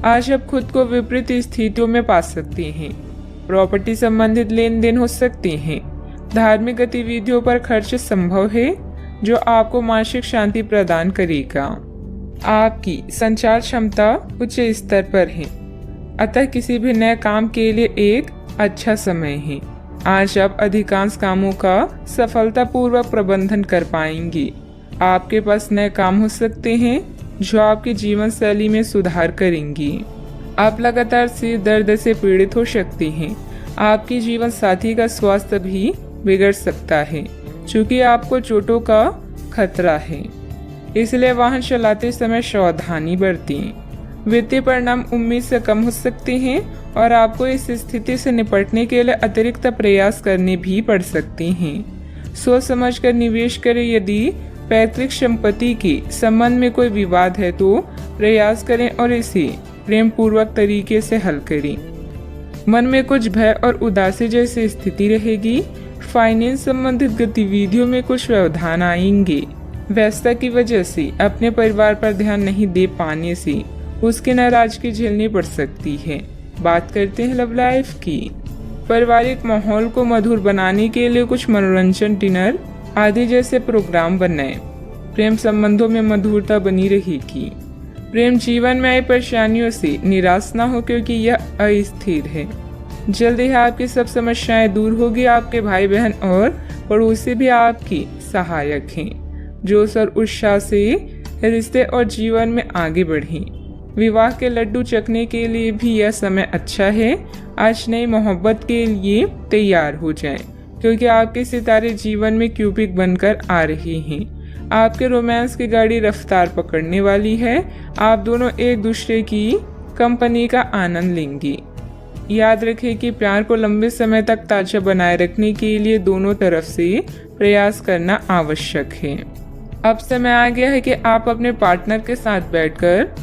आज आप खुद को विपरीत स्थितियों में पा सकते हैं। प्रॉपर्टी संबंधित लेन देन हो सकते हैं। धार्मिक गतिविधियों पर खर्च संभव है जो आपको मानसिक शांति प्रदान करेगा। आपकी संचार क्षमता उच्च स्तर पर है, अतः किसी भी नए काम के लिए एक अच्छा समय है। आज आप अधिकांश कामों का सफलतापूर्वक प्रबंधन कर पाएंगे। आपके पास नए काम हो सकते हैं जो आपकी जीवन शैली में सुधार करेंगे। आप लगातार सिर दर्द से पीड़ित हो सकते हैं। आपकी जीवन साथी का स्वास्थ्य भी बिगड़ सकता है क्योंकि आपको चोटों का खतरा है, इसलिए वाहन चलाते समय सावधानी बरतें। वित्तीय परिणाम उम्मीद से कम हो सकते हैं और आपको इस स्थिति से निपटने के लिए अतिरिक्त प्रयास करने भी पड़ सकते हैं। सोच समझ कर निवेश करें। यदि पैतृक संपत्ति के संबंध में कोई विवाद है तो प्रयास करें और इसे प्रेम पूर्वक तरीके से हल करें। मन में कुछ भय और उदासी जैसी स्थिति रहेगी। फाइनेंस संबंधित गतिविधियों में कुछ व्यवधान आएंगे। व्यस्तता की वजह से अपने परिवार पर ध्यान नहीं दे पाने से उसकी नाराजगी झेलनी पड़ सकती है। बात करते हैं लव लाइफ की। पारिवारिक माहौल को मधुर बनाने के लिए कुछ मनोरंजन, डिनर आदि जैसे प्रोग्राम बनाएं। प्रेम संबंधों में मधुरता बनी रहेगी। प्रेम जीवन में आई परेशानियों से निराश न हो क्योंकि यह अस्थिर है। जल्दी ही आपकी सब समस्याएं दूर होगी। आपके भाई बहन और पड़ोसी भी आपकी सहायक हैं। जोश और उत्साह से रिश्ते और जीवन में आगे बढ़ें। विवाह के लड्डू चखने के लिए भी यह समय अच्छा है। आज नई मोहब्बत के लिए तैयार हो जाएं, क्योंकि आपके सितारे जीवन में क्यूपिड बनकर आ रहे हैं। आपके रोमांस की गाड़ी रफ्तार पकड़ने वाली है। आप दोनों एक दूसरे की कंपनी का आनंद लेंगे। याद रखें कि प्यार को लंबे समय तक ताजा बनाए रखने के लिए दोनों तरफ से प्रयास करना आवश्यक है। अब समय आ गया है कि आप अपने पार्टनर के साथ बैठकर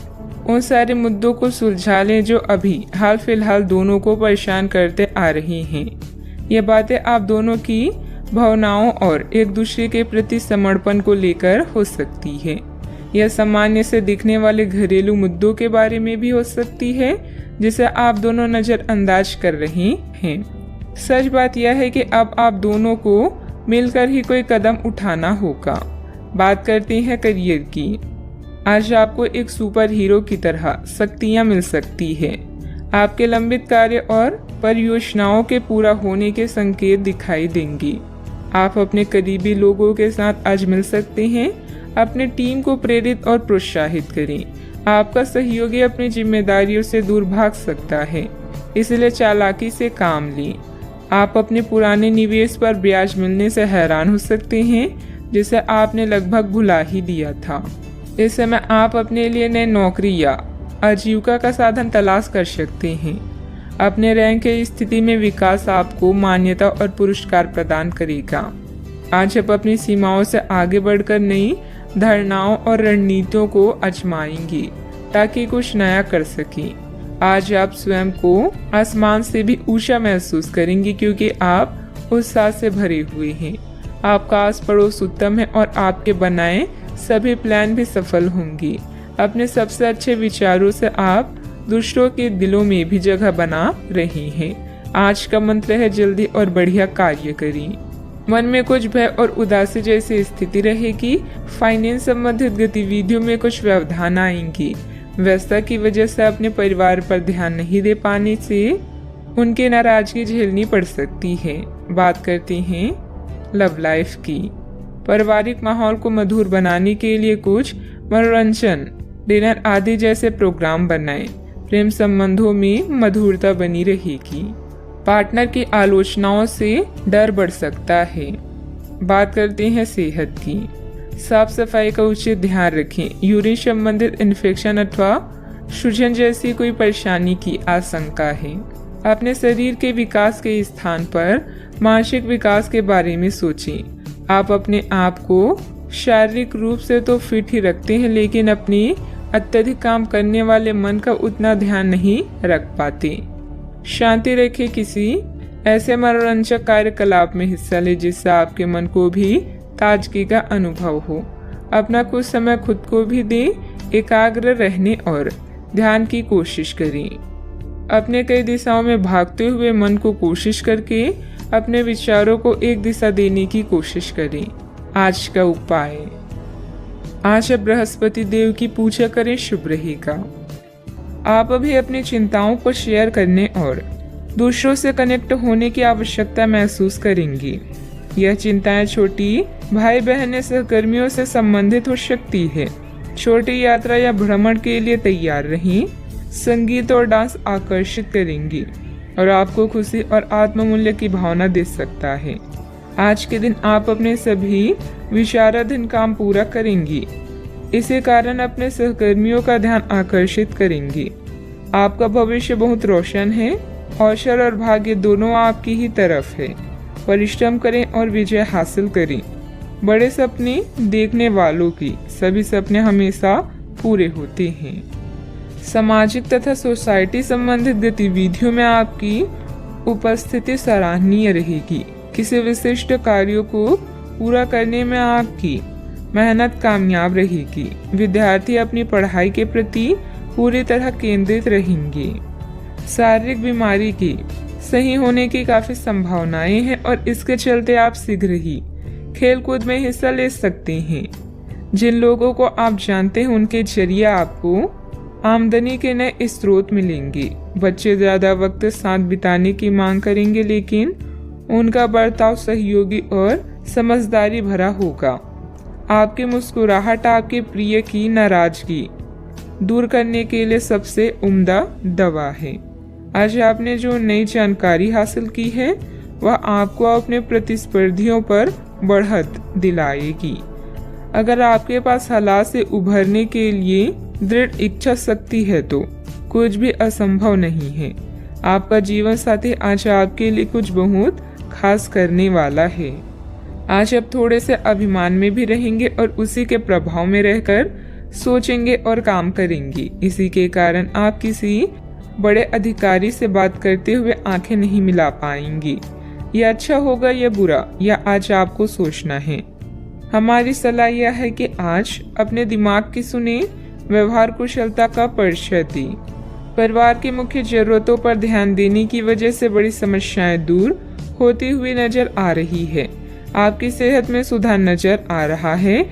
उन सारे मुद्दों को सुलझा लें जो अभी हाल फिलहाल दोनों को परेशान करते आ रही हैं। ये बातें आप दोनों की भावनाओं और एक दूसरे के प्रति समर्पण को लेकर हो सकती है। यह सामान्य से दिखने वाले घरेलू मुद्दों के बारे में भी हो सकती है जिसे आप दोनों नजरअंदाज कर रहे हैं। सच बात यह है कि अब आप दोनों को मिलकर ही कोई कदम उठाना होगा। बात करते हैं करियर की। आज आपको एक सुपर हीरो की तरह शक्तियां मिल सकती है। आपके लंबित कार्य और परियोजनाओं के पूरा होने के संकेत दिखाई देंगे। आप अपने करीबी लोगों के साथ आज मिल सकते हैं। अपने टीम को प्रेरित और प्रोत्साहित करें। आपका सहयोगी अपनी जिम्मेदारियों से दूर भाग सकता है, इसलिए चालाकी से काम लें। आप अपने पुराने निवेश पर ब्याज मिलने से हैरान हो सकते हैं, जिसे आपने लगभग भुला ही दिया था। इस समय आप अपने लिए नई नौकरी या आजीविका का साधन तलाश कर सकते हैं। अपने रैंक की स्थिति में विकास आपको मान्यता और पुरस्कार प्रदान करेगा। आज आप अपनी सीमाओं से आगे बढ़कर नई धारणाओं और रणनीतियों को आजमाएंगे ताकि कुछ नया कर सकें। आज आप स्वयं को आसमान से भी ऊंचा महसूस करेंगे क्योंकि आप उत्साह से भरे हुए हैं। आपका आस पड़ोस उत्तम है और आपके बनाए सभी प्लान भी सफल होंगे। अपने सबसे अच्छे विचारों से आप दूसरों के दिलों में भी जगह बना रहे हैं। आज का मंत्र है जल्दी और बढ़िया कार्य करें। मन में कुछ भय और उदासी जैसी स्थिति रहेगी। फाइनेंस संबंधित गतिविधियों में कुछ व्यवधान आएंगे। व्यस्तता की वजह से अपने परिवार पर ध्यान नहीं दे पाने से उनकी नाराजगी झेलनी पड़ सकती है। बात करते हैं लव लाइफ की। पारिवारिक माहौल को मधुर बनाने के लिए कुछ मनोरंजन, डिनर आदि जैसे प्रोग्राम बनाएं। प्रेम संबंधों में मधुरता बनी रहेगी। पार्टनर की आलोचनाओं से डर बढ़ सकता है। बात करते हैं सेहत की। साफ सफाई का उचित ध्यान रखें। यूरिन संबंधित इन्फेक्शन अथवा सूजन जैसी कोई परेशानी की आशंका है। अपने शरीर के विकास के स्थान पर मानसिक विकास के बारे में सोचें। आप अपने आप को शारीरिक रूप से तो फिट ही रखते हैं, लेकिन अपनी अत्यधिक काम करने वाले मन का उतना ध्यान नहीं रख पाते। शांति रखें। किसी ऐसे मनोरंजक कार्यकलाप में हिस्सा लें जिससे आपके मन को भी ताजगी का अनुभव हो। अपना कुछ समय खुद को भी दें। एकाग्र रहने और ध्यान की कोशिश करें। अपने कई दिशाओं में भागते हुए मन को कोशिश करके अपने विचारों को एक दिशा देने की कोशिश करें। आज का उपाय, आज आप बृहस्पति देव की पूजा करें, शुभ रहेगा। आप अभी अपनी चिंताओं को शेयर करने और दूसरों से कनेक्ट होने की आवश्यकता महसूस करेंगी। यह चिंताएं छोटी भाई बहन सहकर्मियों से संबंधित हो सकती है। छोटी यात्रा या भ्रमण के लिए तैयार रहें। संगीत और डांस आकर्षित करेंगी और आपको खुशी और आत्ममूल्य की भावना दे सकता है। आज के दिन आप अपने सभी विचाराधीन काम पूरा करेंगी। इसी कारण अपने सहकर्मियों का ध्यान आकर्षित करेंगे। आपका भविष्य बहुत रोशन है। अवसर और भाग्य दोनों आपकी ही तरफ है। परिश्रम करें और विजय हासिल करें। बड़े सपने देखने वालों की सभी सपने हमेशा पूरे होते हैं। सामाजिक तथा सोसाइटी संबंधित गतिविधियों में आपकी उपस्थिति सराहनीय रहेगी। किसी विशिष्ट कार्यों को पूरा करने में आपकी मेहनत कामयाब रहेगी। विद्यार्थी अपनी पढ़ाई के प्रति पूरी तरह केंद्रित रहेंगे। शारीरिक बीमारी की सही होने की काफी संभावनाएं हैं और इसके चलते आप शीघ्र ही खेलकूद में हिस्सा ले सकते हैं। जिन लोगों को आप जानते हैं उनके जरिए आपको आमदनी के नए स्रोत मिलेंगे। बच्चे ज्यादा वक्त साथ बिताने की मांग करेंगे, लेकिन उनका बर्ताव सहयोगी और समझदारी भरा होगा। आपकी मुस्कुराहट आपके प्रिय की नाराजगी दूर करने के लिए सबसे उम्दा दवा है। आज आपने जो नई जानकारी हासिल की है वह आपको अपने प्रतिस्पर्धियों पर बढ़त दिलाएगी। अगर आपके पास हालात से उभरने के लिए दृढ़ इच्छा शक्ति है तो कुछ भी असंभव नहीं है। आपका जीवन साथी आज आपके लिए कुछ बहुत खास करने वाला है। आज आप थोड़े से अभिमान में भी रहेंगे और उसी के प्रभाव में रहकर सोचेंगे और काम करेंगे। इसी के कारण आप किसी बड़े अधिकारी से बात करते हुए आंखें नहीं मिला पाएंगी। यह अच्छा होगा या बुरा, यह आज आपको सोचना है। हमारी सलाह यह है कि आज अपने दिमाग की सुने, व्यवहार कुशलता का परिचय दें। परिवार की मुख्य जरूरतों पर ध्यान देने की वजह से बड़ी समस्याएं दूर होती हुई नजर आ रही है। आपकी सेहत में सुधार नजर आ रहा है।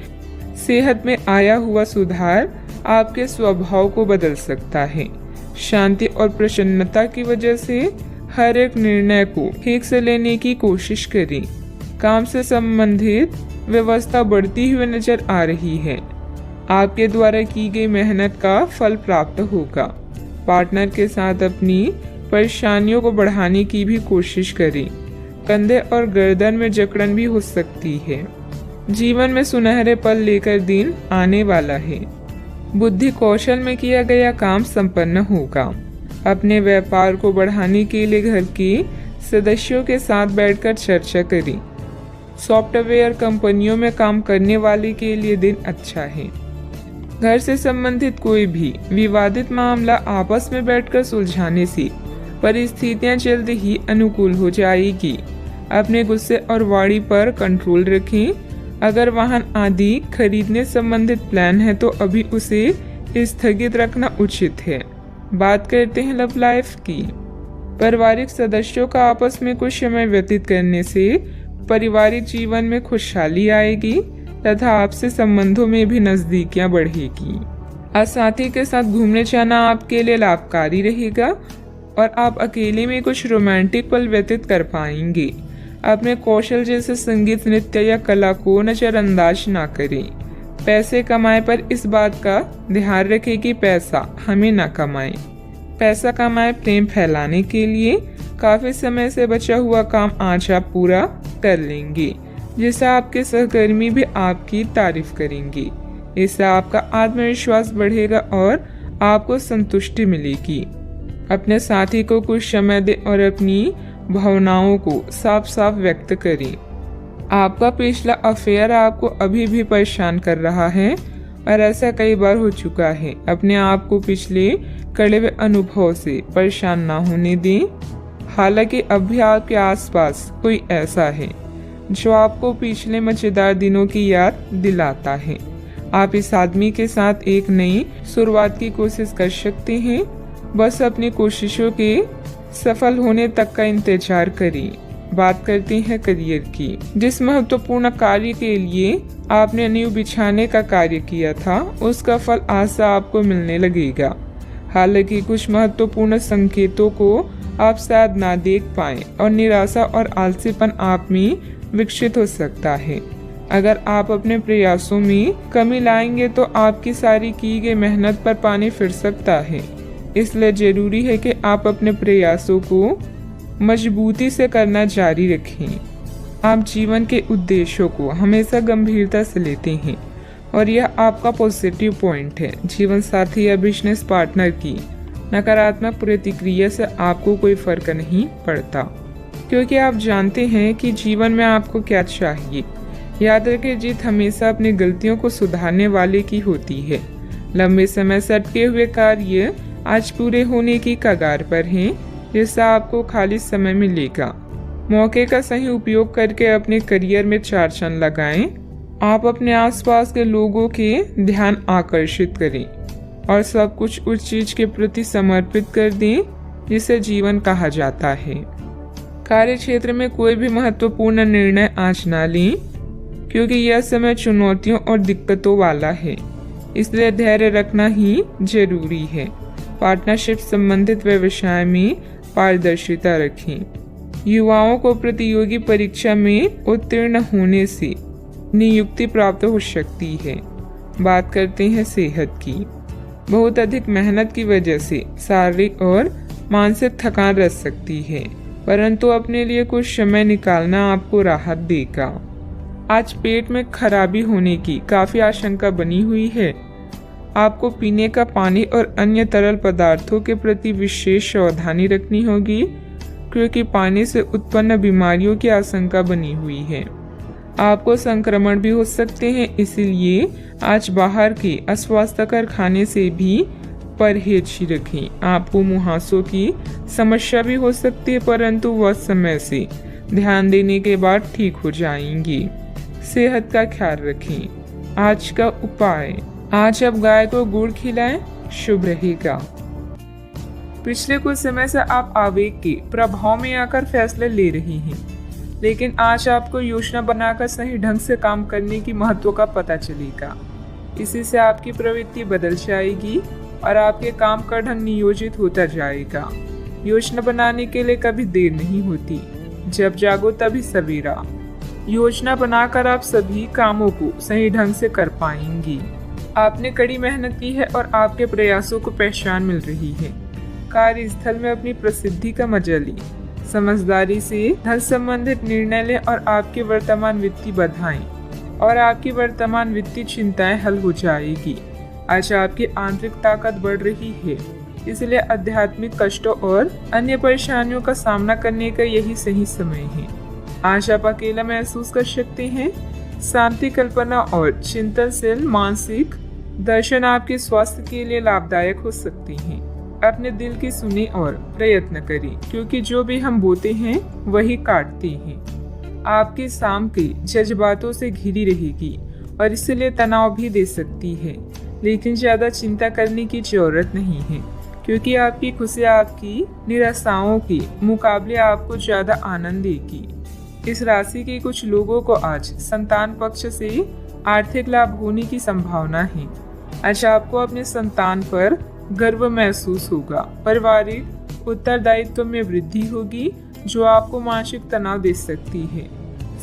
सेहत में आया हुआ सुधार आपके स्वभाव को बदल सकता है। शांति और प्रसन्नता की वजह से हर एक निर्णय को ठीक से लेने की कोशिश करें। काम से संबंधित व्यवस्था बढ़ती हुई नजर आ रही है। आपके द्वारा की गई मेहनत का फल प्राप्त होगा। पार्टनर के साथ अपनी परेशानियों को बढ़ाने की भी कोशिश करें। कंधे और गर्दन में जकड़न भी हो सकती है। जीवन में सुनहरे पल लेकर दिन आने वाला है। बुद्धि कौशल में किया गया काम संपन्न होगा। अपने व्यापार को बढ़ाने के लिए घर के सदस्यों के साथ बैठकर चर्चा करें। सॉफ्टवेयर कंपनियों में काम करने वाले के लिए दिन अच्छा है। घर से संबंधित कोई भी विवादित मामला आपस में बैठकर सुलझाने से परिस्थितियां जल्द ही अनुकूल हो जाएगी। अपने गुस्से और वाणी पर कंट्रोल रखें। अगर वाहन आदि खरीदने संबंधित प्लान है तो अभी उसे स्थगित रखना उचित है। बात करते हैं लव लाइफ की। पारिवारिक सदस्यों का आपस में कुछ समय व्यतीत करने से पारिवारिक जीवन में खुशहाली आएगी तथा आपसे संबंधों में भी नजदीकियां बढ़ेगी। आज साथी के साथ घूमने जाना आपके लिए लाभकारी रहेगा और आप अकेले में कुछ रोमांटिक पल व्यतीत कर पाएंगे। अपने कौशल जैसे संगीत, नृत्य या कला को नजरअंदाज ना करें। पैसे कमाए पर इस बात का ध्यान रखें कि पैसा हमें ना कमाए। पैसा कमाए प्रेम फैलाने के लिए काफी समय से बचा हुआ काम आज आप पूरा कर लेंगे, जिससे आपके सहकर्मी भी आपकी तारीफ करेंगे। इससे आपका आत्मविश्वास बढ़ेगा और आपको संतुष्टि मिलेगी। अपने साथी को कुछ समय दें और अपनी भावनाओं को साफ साफ व्यक्त करें। आपका पिछला अफेयर आपको अभी भी परेशान कर रहा है और ऐसा कई बार हो चुका है। अपने आप को पिछले कड़वे अनुभव से परेशान ना होने दें। हालांकि अब भी आपके आसपास कोई ऐसा है जो आपको पिछले मजेदार दिनों की याद दिलाता है। आप इस आदमी के साथ एक नई शुरुआत की कोशिश कर सकते हैं। बस अपनी कोशिशों के सफल होने तक का इंतजार करें। बात करते हैं करियर की। जिस महत्वपूर्ण कार्य के लिए आपने नींव बिछाने का कार्य किया था, उसका फल आज से आपको मिलने लगेगा। हालांकि कुछ महत्वपूर्ण संकेतों को आप शायद ना देख पाएं और निराशा और आलसीपन आप में विकसित हो सकता है। अगर आप अपने प्रयासों में कमी लाएंगे तो आपकी सारी की गई मेहनत पर पानी फिर सकता है। इसलिए जरूरी है कि आप अपने प्रयासों को मजबूती से करना जारी रखें। आप जीवन के उद्देश्यों को हमेशा गंभीरता से लेते हैं और यह आपका पॉजिटिव पॉइंट है। जीवन साथी या बिजनेस पार्टनर की नकारात्मक प्रतिक्रिया से आपको कोई फर्क नहीं पड़ता, क्योंकि आप जानते हैं कि जीवन में आपको क्या चाहिए। याद रखें, जीत हमेशा अपनी गलतियों को सुधारने वाले की होती है। लंबे समय से अटके हुए कार्य आज पूरे होने की कगार पर हैं, जिससे आपको खाली समय मिलेगा। मौके का सही उपयोग करके अपने करियर में 4 चांद लगाएं। आप अपने आसपास के लोगों के ध्यान आकर्षित करें और सब कुछ उस चीज के प्रति समर्पित कर दें जिसे जीवन कहा जाता है। कार्य क्षेत्र में कोई भी महत्वपूर्ण निर्णय आज ना लें, क्योंकि यह समय चुनौतियों और दिक्कतों वाला है, इसलिए धैर्य रखना ही जरूरी है। पार्टनरशिप संबंधित व्यवसाय में पारदर्शिता रखें। युवाओं को प्रतियोगी परीक्षा में उत्तीर्ण होने से नियुक्ति प्राप्त हो सकती है। बात करते हैं सेहत की। बहुत अधिक मेहनत की वजह से शारीरिक और मानसिक थकान रह सकती है, परंतु अपने लिए कुछ समय निकालना आपको राहत देगा। आज पेट में खराबी होने की काफी आशंका बनी हुई है। आपको पीने का पानी और अन्य तरल पदार्थों के प्रति विशेष सावधानी रखनी होगी, क्योंकि पानी से उत्पन्न बीमारियों की आशंका बनी हुई है। आपको संक्रमण भी हो सकते हैं, इसीलिए आज बाहर के अस्वास्थ्यकर खाने से भी परहेज ही रखें। आपको मुहासों की समस्या भी हो सकती है, परंतु वह समय से ध्यान देने के बाद ठीक हो जाएंगी। सेहत का ख्याल रखें। आज का उपाय, आज आप गाय को गुड़ खिलाएं, शुभ रहेगा। पिछले कुछ समय से आप आवेग के प्रभाव में आकर फैसले ले रही हैं, लेकिन आज आपको योजना बनाकर सही ढंग से काम करने की महत्व का पता चलेगा। इसी से आपकी प्रवृत्ति बदल जाएगी और आपके काम का ढंग नियोजित होता जाएगा। योजना बनाने के लिए कभी देर नहीं होती, जब जागो तभी सवेरा। योजना बनाकर आप सभी कामों को सही ढंग से कर पाएंगी। आपने कड़ी मेहनत की है और आपके प्रयासों को पहचान मिल रही है। कार्यस्थल में अपनी प्रसिद्धि का मजा लें। समझदारी से धन संबंधित निर्णय लें और आपकी वर्तमान वित्तीय बाधाएं और आपकी वर्तमान वित्तीय चिंताएं हल हो जाएगी। आज आपकी आंतरिक ताकत बढ़ रही है, इसलिए आध्यात्मिक कष्टों और अन्य परेशानियों का सामना करने का यही सही समय है। आज आप अकेला महसूस कर सकते हैं। शांति, कल्पना और चिंतनशील मानसिक दर्शन आपके स्वास्थ्य के लिए लाभदायक हो सकते हैं। अपने दिल की सुने और प्रयत्न करें, क्योंकि जो भी हम बोते हैं वही काटते हैं। आपकी शाम के जज्बातों से घिरी रहेगी और इसलिए तनाव भी दे सकती है, लेकिन ज्यादा चिंता करने की जरूरत नहीं है, क्योंकि आपकी खुशी आपकी निराशाओं के मुकाबले आपको ज्यादा आनंद देगी। इस राशि के कुछ लोगों को आज संतान पक्ष से आर्थिक लाभ होने की संभावना है। आज आपको अपने संतान पर गर्व महसूस होगा। पारिवारिक उत्तरदायित्व में वृद्धि होगी, जो आपको मानसिक तनाव दे सकती है।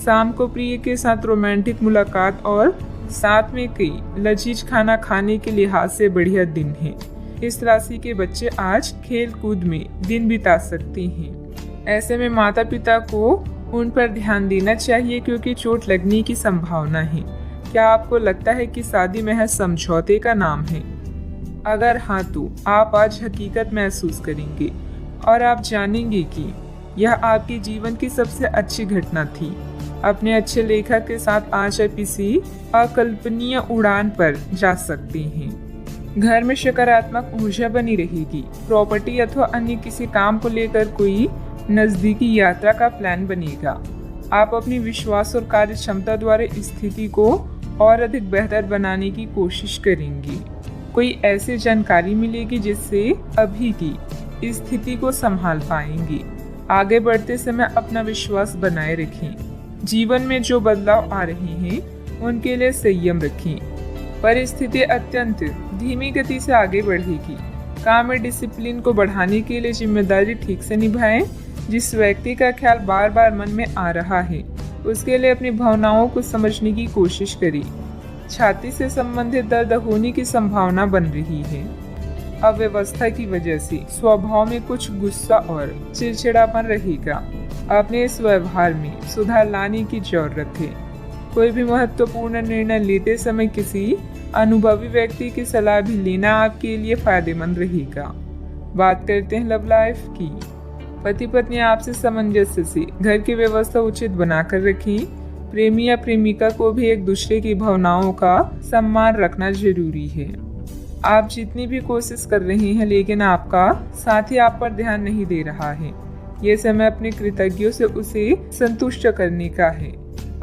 शाम को प्रिय के साथ रोमांटिक मुलाकात और साथ में कई लजीज खाना खाने के लिहाज से बढ़िया दिन है। इस राशि के बच्चे आज खेल कूद में दिन बिता सकते हैं। ऐसे में माता पिता को उन पर ध्यान देना चाहिए, क्योंकि चोट लगने की संभावना है। क्या आपको लगता है कि शादी महज समझौते का नाम है? अगर हाँ, तो आप आज हकीकत महसूस करेंगे और आप जानेंगे कि यह आपके जीवन की सबसे अच्छी घटना थी। अपने अच्छे लेखक के साथ आज आप किसी अकल्पनीय उड़ान पर जा सकते हैं। घर में सकारात्मक ऊर्जा बनी रहेगी। प्रॉपर्टी अथवा अन्य किसी काम को लेकर कोई नजदीकी यात्रा का प्लान बनेगा। आप अपनी विश्वास और कार्य क्षमता द्वारा स्थिति को और अधिक बेहतर बनाने की कोशिश करेंगे। कोई ऐसी जानकारी मिलेगी जिससे अभी की स्थिति को संभाल पाएंगे। आगे बढ़ते समय अपना विश्वास बनाए रखें। जीवन में जो बदलाव आ रहे हैं उनके लिए संयम रखें। परिस्थिति अत्यंत धीमी गति से आगे बढ़ेगी। काम में डिसिप्लिन को बढ़ाने के लिए जिम्मेदारी ठीक से निभाएं। जिस व्यक्ति का ख्याल बार बार मन में आ रहा है उसके लिए अपनी भावनाओं को समझने की कोशिश करें। छाती से संबंधित दर्द होने की संभावना बन रही है। अव्यवस्था की वजह से स्वभाव में कुछ गुस्सा और चिड़चिड़ापन रहेगा। अपने इस व्यवहार में सुधार लाने की जरूरत है। कोई भी महत्वपूर्ण निर्णय लेते समय किसी अनुभवी व्यक्ति की सलाह भी लेना आपके लिए फायदेमंद रहेगा। बात करते हैं लव लाइफ की। पति पत्नी आपसे सामंजस्य से घर की व्यवस्था उचित बनाकर रखें। प्रेमी या प्रेमिका को भी एक दूसरे की भावनाओं का सम्मान रखना जरूरी है। आप जितनी भी कोशिश कर रहे हैं, लेकिन आपका साथी आप पर ध्यान नहीं दे रहा है। ये समय अपने कृतज्ञों से उसे संतुष्ट करने का है।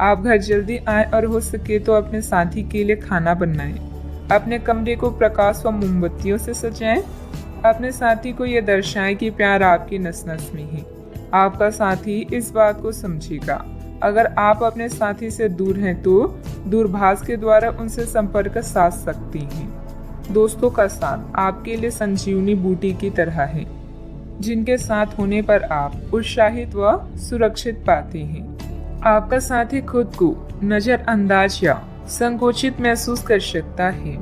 आप घर जल्दी आए और हो सके तो अपने साथी के लिए खाना बनाएं। अपने कमरे को प्रकाश व मोमबत्तियों से सजाएं। अपने साथी को यह दर्शाएं कि प्यार आपकी नस नस में है। आपका साथी इस बात को समझेगा। अगर आप अपने साथी से दूर हैं तो दूरभाष के द्वारा उनसे संपर्क साध सकती हैं। दोस्तों का साथ आपके लिए संजीवनी बूटी की तरह है, जिनके साथ होने पर आप उत्साहित व सुरक्षित पाते हैं। आपका साथी खुद को नजरअंदाज या संकोचित महसूस कर सकता है।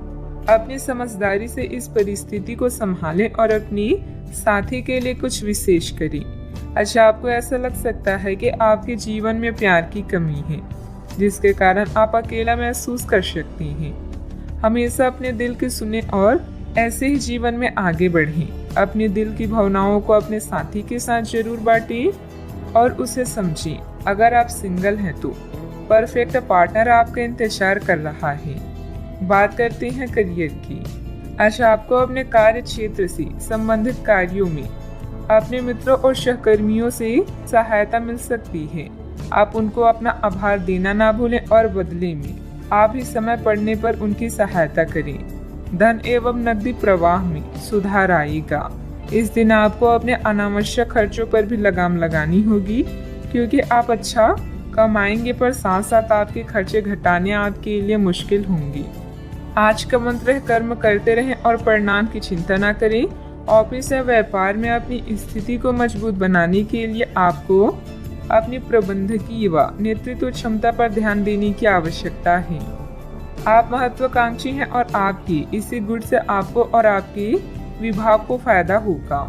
अपनी समझदारी से इस परिस्थिति को संभालें और अपनी साथी के लिए कुछ विशेष करें। अच्छा, आपको ऐसा लग सकता है कि आपके जीवन में प्यार की कमी है, जिसके कारण आप अकेला महसूस कर सकती हैं। हमेशा अपने दिल की सुने और ऐसे ही जीवन में आगे बढ़ें। अपने दिल की भावनाओं को अपने साथी के साथ जरूर बांटें और उसे समझें। अगर आप सिंगल हैं तो परफेक्ट पार्टनर आपका इंतजार कर रहा है। बात करते हैं करियर की। अच्छा, आपको अपने कार्य क्षेत्र से संबंधित कार्यों में अपने मित्रों और सहकर्मियों से सहायता मिल सकती है। आप उनको अपना आभार देना ना भूलें और बदले में आप ही समय पड़ने पर उनकी सहायता करें। धन एवं नकदी प्रवाह में सुधार आएगा। इस दिन आपको अपने अनावश्यक खर्चों पर भी लगाम लगानी होगी, क्योंकि आप अच्छा कमाएंगे पर साथ साथ आपके खर्चे घटाने आपके लिए मुश्किल होंगी। आज का मंत्र है, कर्म करते रहें और परिणाम की चिंता न करें। ऑफिस या व्यापार में अपनी स्थिति को मजबूत बनाने के लिए आपको अपनी प्रबंधकीय व नेतृत्व क्षमता पर ध्यान देने की आवश्यकता है। आप महत्वाकांक्षी हैं और आपकी इसी गुण से आपको और आपके विभाग को फायदा होगा।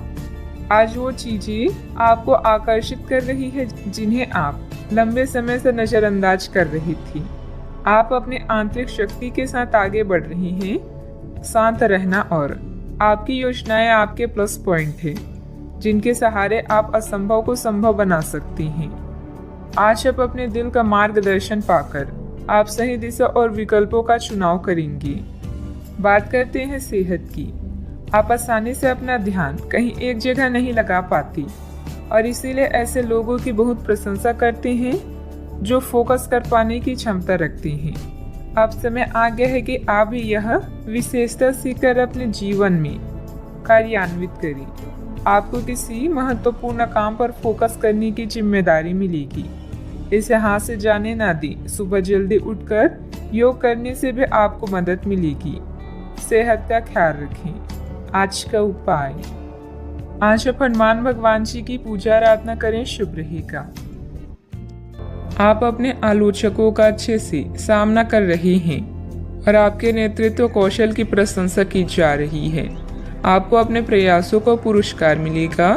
आज वो चीजें आपको आकर्षित कर रही है जिन्हें आप लंबे समय से नजरअंदाज कर रही थी। आप अपने आंतरिक शक्ति के साथ आगे बढ़ रही हैं। शांत रहना और आपकी योजनाएं आपके प्लस पॉइंट हैं, जिनके सहारे आप असंभव को संभव बना सकती हैं। आज आप अपने दिल का मार्गदर्शन पाकर आप सही दिशा और विकल्पों का चुनाव करेंगी। बात करते हैं सेहत की। आप आसानी से अपना ध्यान कहीं एक जगह नहीं लगा पाती और इसीलिए ऐसे लोगों की बहुत प्रशंसा करते हैं जो फोकस कर पाने की क्षमता रखते हैं। अब समय आ गया है कि आप भी यह विशेषता सीखकर अपने जीवन में कार्यान्वित करें। आपको किसी महत्वपूर्ण काम पर फोकस करने की जिम्मेदारी मिलेगी। इसे हाथ से जाने ना दें। सुबह जल्दी उठकर योग करने से भी आपको मदद मिलेगी। सेहत का ख्याल रखें। आज का उपाय, आज आप हनुमान भगवान जी की पूजा आराधना करें, शुभ रहेगा। आप अपने आलोचकों का अच्छे से सामना कर रहे हैं और आपके नेतृत्व कौशल की प्रशंसा की जा रही है। आपको अपने प्रयासों को पुरस्कार मिलेगा।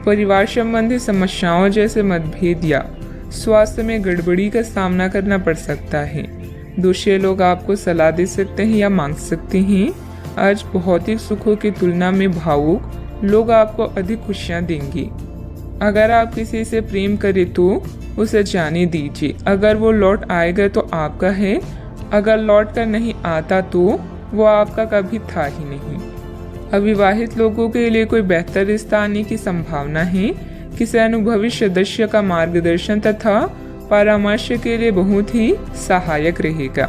परिवार संबंधी समस्याओं जैसे मतभेद या स्वास्थ्य में गड़बड़ी का सामना करना पड़ सकता है। दूसरे लोग आपको सलाह दे सकते हैं या मांग सकते हैं। आज भौतिक सुखों की तुलना में भावुक लोग आपको अधिक खुशियां देंगे। अगर आप किसी से प्रेम करें तो उसे जाने दीजिए। अगर वो लौट आएगा तो आपका है, अगर लौट कर नहीं आता तो वो आपका कभी था ही नहीं। अविवाहित लोगों के लिए कोई बेहतर रिश्ता आने की संभावना है। किसी अनुभवी सदस्य का मार्गदर्शन तथा परामर्श के लिए बहुत ही सहायक रहेगा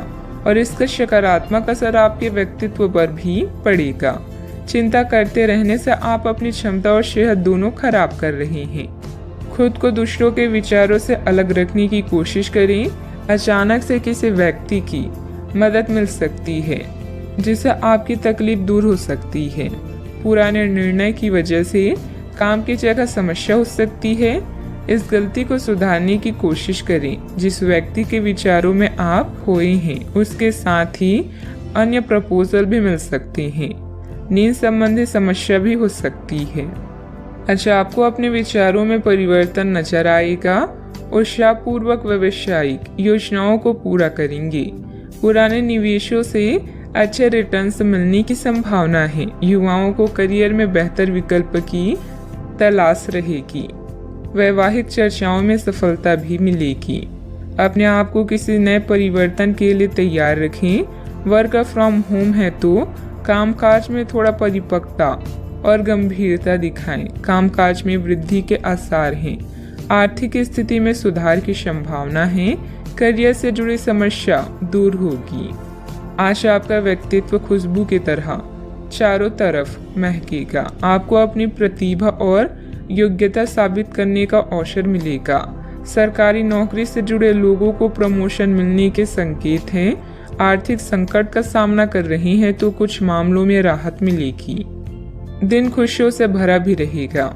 और इसका सकारात्मक असर आपके व्यक्तित्व पर भी पड़ेगा। चिंता करते रहने से आप अपनी क्षमता और सेहत दोनों खराब कर रहे हैं। खुद को दूसरों के विचारों से अलग रखने की कोशिश करें। अचानक से किसी व्यक्ति की मदद मिल सकती है जिससे आपकी तकलीफ दूर हो सकती है। पुराने निर्णय की वजह से काम की जगह समस्या हो सकती है। इस गलती को सुधारने की कोशिश करें। जिस व्यक्ति के विचारों में आप खोए हैं उसके साथ ही अन्य प्रपोजल भी मिल सकते हैं। नींद संबंधी समस्या भी हो सकती है। अच्छा, आपको अपने विचारों में परिवर्तन नजर आएगा। उत्साहपूर्वक व्यावसायिक योजनाओं को पूरा करेंगे। पुराने निवेशों से अच्छे रिटर्न्स मिलने की संभावना है। युवाओं को करियर में बेहतर विकल्प की तलाश रहेगी। वैवाहिक चर्चाओं में सफलता भी मिलेगी। अपने आप को किसी नए परिवर्तन के लिए तैयार रखें। वर्क फ्रॉम होम है तो कामकाज में थोड़ा परिपक्वता और गंभीरता दिखाएं। कामकाज में वृद्धि के आसार हैं। आर्थिक स्थिति में सुधार की संभावना है। करियर से जुड़ी समस्या दूर होगी। आज आपका व्यक्तित्व खुशबू की तरह चारों तरफ महकेगा। आपको अपनी प्रतिभा और योग्यता साबित करने का अवसर मिलेगा। सरकारी नौकरी से जुड़े लोगों को प्रमोशन मिलने के संकेत हैं। आर्थिक संकट का सामना कर रही हैं तो कुछ मामलों में राहत मिलेगी। दिन खुशियों से भरा भी रहेगा।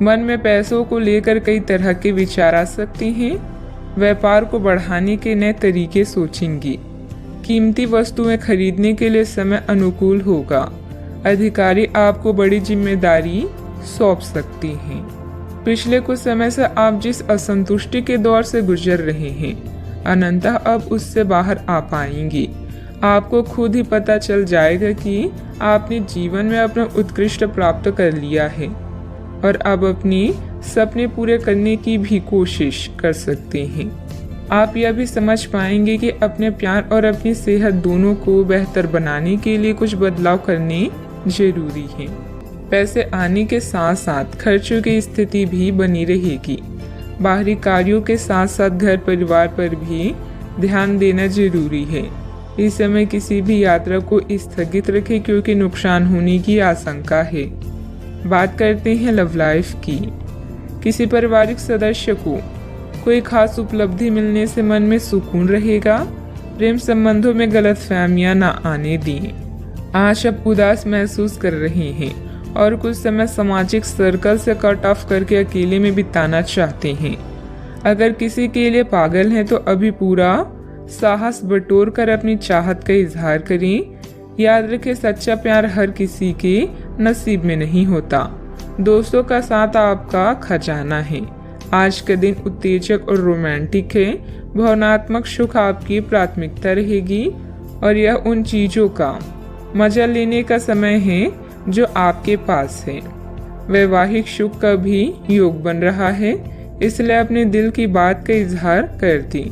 मन में पैसों को लेकर कई तरह के विचार आ सकते हैं। व्यापार को बढ़ाने के नए तरीके सोचेंगी। कीमती वस्तुएं खरीदने के लिए समय अनुकूल होगा। अधिकारी आपको बड़ी जिम्मेदारी सौंप सकते हैं। पिछले कुछ समय से आप जिस असंतुष्टि के दौर से गुजर रहे हैं, अनंतः अब उससे बाहर आ पाएंगी। आपको खुद ही पता चल जाएगा कि आपने जीवन में अपना उत्कृष्ट प्राप्त कर लिया है और अब अपनी सपने पूरे करने की भी कोशिश कर सकते हैं। आप यह भी समझ पाएंगे कि अपने प्यार और अपनी सेहत दोनों को बेहतर बनाने के लिए कुछ बदलाव करने जरूरी है। पैसे आने के साथ साथ खर्चों की स्थिति भी बनी रहेगी। बाहरी कार्यों के साथ साथ घर परिवार पर भी ध्यान देना जरूरी है। इस समय किसी भी यात्रा को स्थगित रखें क्योंकि नुकसान होने की आशंका है। बात करते हैं लव लाइफ की। किसी पारिवारिक सदस्य को कोई खास उपलब्धि मिलने से मन में सुकून रहेगा। प्रेम संबंधों में गलतफहमियां ना आने दें। आज आप उदास महसूस कर रहे हैं और कुछ समय सामाजिक सर्कल से कट ऑफ करके अकेले में बिताना चाहते हैं। अगर किसी के लिए पागल हैं तो अभी पूरा साहस बटोर कर अपनी चाहत का इजहार करें। याद रखें, सच्चा प्यार हर किसी के नसीब में नहीं होता। दोस्तों का साथ आपका खजाना है। आज का दिन उत्तेजक और रोमांटिक है। भावनात्मक सुख आपकी प्राथमिकता रहेगी और यह उन चीजों का मजा लेने का समय है जो आपके पास है। वैवाहिक सुख का भी योग बन रहा है, इसलिए अपने दिल की बात का इजहार कर दी।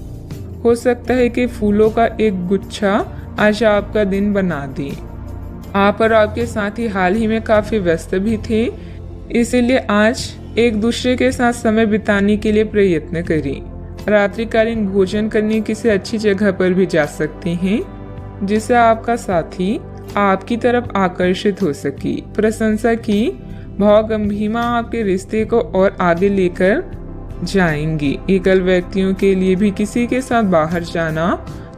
हो सकता है कि फूलों का एक गुच्छा आज आपका दिन बना दे। आप और आपके साथी हाल ही में काफी व्यस्त भी थे, इसीलिए आज एक दूसरे के साथ समय बिताने के लिए प्रयत्न करें। रात्रिकालीन भोजन करने किसी अच्छी जगह पर भी जा सकते हैं जिससे आपका साथी आपकी तरफ आकर्षित हो सके। प्रशंसा की भावगंभीरता आपके रिश्ते को और आगे लेकर जाएंगे। एकल व्यक्तियों के लिए भी किसी के साथ बाहर जाना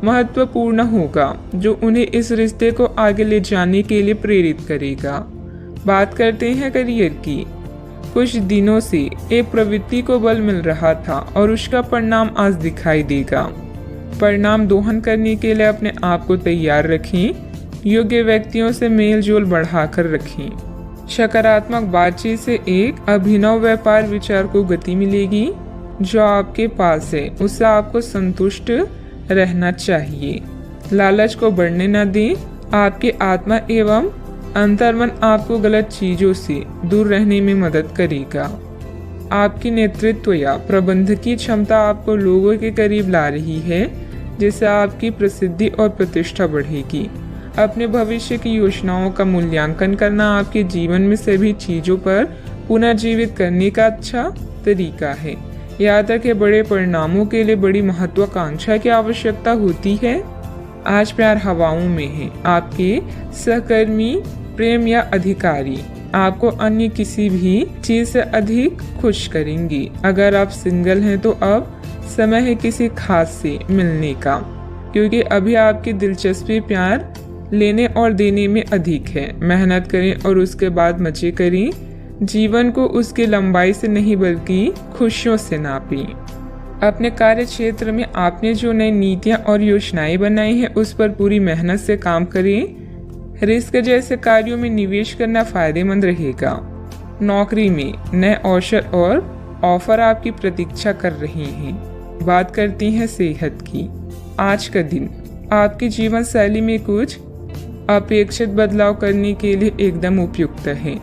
महत्वपूर्ण होगा जो उन्हें इस रिश्ते को आगे ले जाने के लिए प्रेरित करेगा। बात करते हैं करियर की। कुछ दिनों से एक प्रवृत्ति को बल मिल रहा था और उसका परिणाम आज दिखाई देगा। परिणाम दोहन करने के लिए अपने आप को तैयार रखें। योग्य व्यक्तियों से मेल जोल बढ़ाकर रखें। सकारात्मक बातचीत से एक अभिनव व्यापार विचार को गति मिलेगी। जो आपके पास है उससे आपको संतुष्ट रहना चाहिए। लालच को बढ़ने न दें। आपकी आत्मा एवं अंतर्मन आपको गलत चीजों से दूर रहने में मदद करेगा। आपकी नेतृत्व या प्रबंधकीय क्षमता आपको लोगों के करीब ला रही है, जिससे आपकी प्रसिद्धि और प्रतिष्ठा बढ़ेगी। अपने भविष्य की योजनाओं का मूल्यांकन करना आपके जीवन में सभी चीजों पर पुनर्जीवित करने का अच्छा तरीका है। याद रखें, बड़े परिणामों के लिए बड़ी महत्वाकांक्षा की आवश्यकता होती है। आज प्यार हवाओं में है। आपके सहकर्मी, प्रेम या अधिकारी आपको अन्य किसी भी चीज से अधिक खुश करेंगी। अगर आप सिंगल हैं तो अब समय है किसी खास से मिलने का, क्योंकि अभी आपकी दिलचस्पी प्यार लेने और देने में अधिक है। मेहनत करें और उसके बाद मजे करें। जीवन को उसकी लंबाई से नहीं बल्कि खुशियों से नापें। अपने कार्य क्षेत्र में आपने जो नई नीतियां और योजनाएं बनाई हैं उस पर पूरी मेहनत से काम करें। रिस्क जैसे कार्यों में निवेश करना फायदेमंद रहेगा। नौकरी में नए अवसर और ऑफर आपकी प्रतीक्षा कर रहे हैं। बात करती हैं सेहत की। आज का दिन आपकी जीवन शैली में कुछ अपेक्षित बदलाव करने के लिए एकदम उपयुक्त है।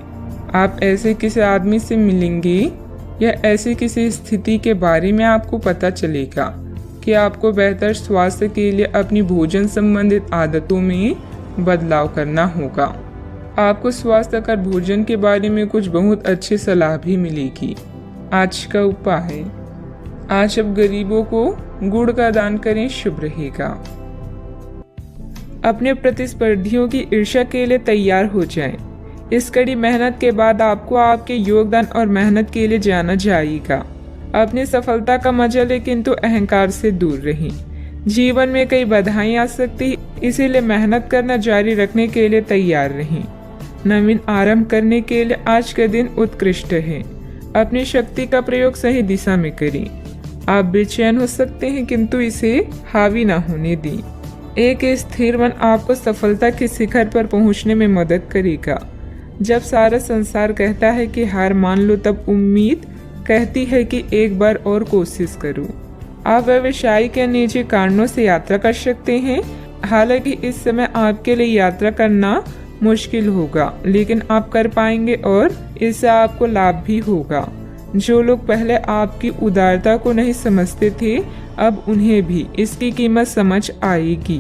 आप ऐसे किसी आदमी से मिलेंगे या ऐसी किसी स्थिति के बारे में आपको पता चलेगा कि आपको बेहतर स्वास्थ्य के लिए अपनी भोजन संबंधित आदतों में बदलाव करना होगा। आपको स्वास्थ्यकर भोजन के बारे में कुछ बहुत अच्छी सलाह भी मिलेगी। आज का उपाय, आज आप गरीबों को गुड़ का दान करें, शुभ रहेगा। अपने प्रतिस्पर्धियों की ईर्ष्या के लिए तैयार हो जाएं। इस कड़ी मेहनत के बाद आपको आपके योगदान और मेहनत के लिए जाना जाएगा। अपनी सफलता का मजा लें, किंतु अहंकार से दूर रहें। जीवन में कई बाधाएं आ सकती, इसीलिए मेहनत करना जारी रखने के लिए तैयार रहें। नवीन आरंभ करने के लिए आज का दिन उत्कृष्ट है। अपनी शक्ति का प्रयोग सही दिशा में करें। आप बेचैन हो सकते हैं, किंतु इसे हावी ना होने दें। एक स्थिर मन आपको सफलता के शिखर पर पहुंचने में मदद करेगा। जब सारा संसार कहता है कि हार मान लो, तब उम्मीद कहती है कि एक बार और कोशिश करो। आप व्यवसायिक या निजी कारणों से यात्रा कर सकते हैं। हालांकि इस समय आपके लिए यात्रा करना मुश्किल होगा, लेकिन आप कर पाएंगे और इससे आपको लाभ भी होगा। जो लोग पहले आपकी उदारता को नहीं समझते थे, अब उन्हें भी इसकी कीमत समझ आएगी।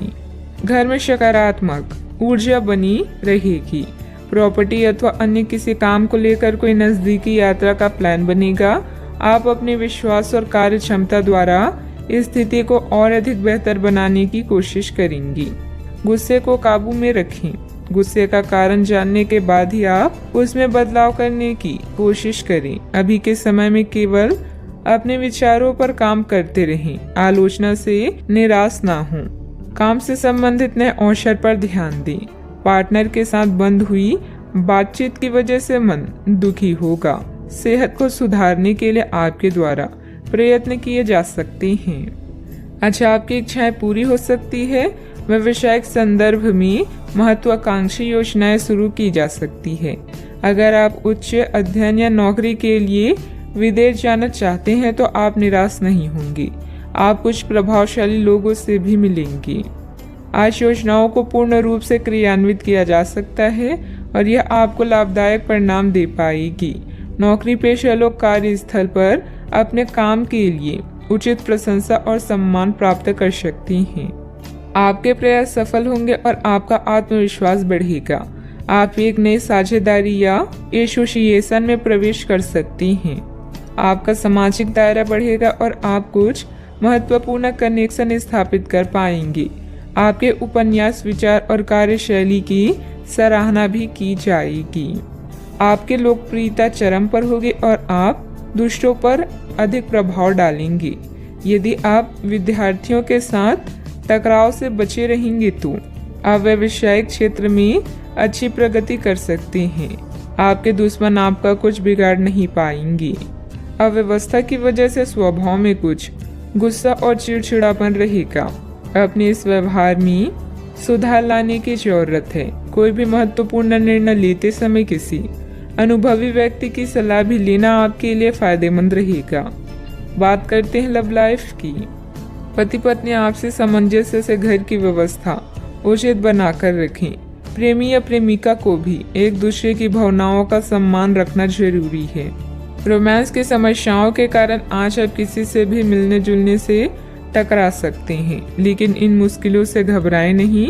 घर में सकारात्मक ऊर्जा बनी रहेगी। प्रॉपर्टी अथवा अन्य किसी काम को लेकर कोई नजदीकी यात्रा का प्लान बनेगा। आप अपने विश्वास और कार्य क्षमता द्वारा स्थिति को और अधिक बेहतर बनाने की कोशिश करेंगी। गुस्से को काबू में रखें। गुस्से का कारण जानने के बाद ही आप उसमें बदलाव करने की कोशिश करें। अभी के समय में केवल अपने विचारों पर काम करते रहें। आलोचना से निराश ना हों। काम से संबंधित नए अवसर पर ध्यान दें। पार्टनर के साथ बंद हुई बातचीत की वजह से मन दुखी होगा। सेहत को सुधारने के लिए आपके द्वारा प्रयत्न किए जा सकते हैं। अच्छा, आपकी इच्छाएं पूरी हो सकती है। व्यवसायिक संदर्भ में महत्वाकांक्षी योजनाएं शुरू की जा सकती है। अगर आप उच्च अध्ययन या नौकरी के लिए विदेश जाना चाहते हैं तो आप निराश नहीं होंगे। आप कुछ प्रभावशाली लोगों से भी मिलेंगे। आज योजनाओं को पूर्ण रूप से क्रियान्वित किया जा सकता है और यह आपको लाभदायक परिणाम दे पाएगी। नौकरी पेशा लोग कार्यस्थल पर अपने काम के लिए उचित प्रशंसा और सम्मान प्राप्त कर सकते हैं। आपके प्रयास सफल होंगे और आपका आत्मविश्वास बढ़ेगा। आप एक नई साझेदारी या एसोसिएशन में प्रवेश कर सकती हैं। आपका सामाजिक दायरा बढ़ेगा और आप कुछ महत्वपूर्ण कनेक्शन स्थापित कर पाएंगे। आपके उपन्यास, विचार और कार्यशैली की सराहना भी की जाएगी। आपकी लोकप्रियता चरम पर होगी और आप दूसरों पर अधिक प्रभाव डालेंगे। यदि आप विद्यार्थियों के साथ टकराव से बचे रहेंगे तो आप व्यावसायिक क्षेत्र में अच्छी प्रगति कर सकते हैं। आपके दुश्मन आपका कुछ बिगाड़ नहीं पाएंगे। अव्यवस्था की वजह से स्वभाव में कुछ गुस्सा और चिड़चिड़ापन रहेगा। अपने इस व्यवहार में सुधार लाने की जरूरत है। कोई भी महत्वपूर्ण निर्णय लेते समय किसी अनुभवी व्यक्ति की सलाह भी लेना आपके लिए फायदेमंद रहेगा। बात करते हैं लव लाइफ की। पति पत्नी आपसी सामंजस्य से घर की व्यवस्था उचित बनाकर रखें। प्रेमी या प्रेमिका को भी एक दूसरे की भावनाओं का सम्मान रखना जरूरी है। रोमांस की समस्याओं के कारण आज आप किसी से भी मिलने जुलने से टकरा सकते हैं, लेकिन इन मुश्किलों से घबराएं नहीं।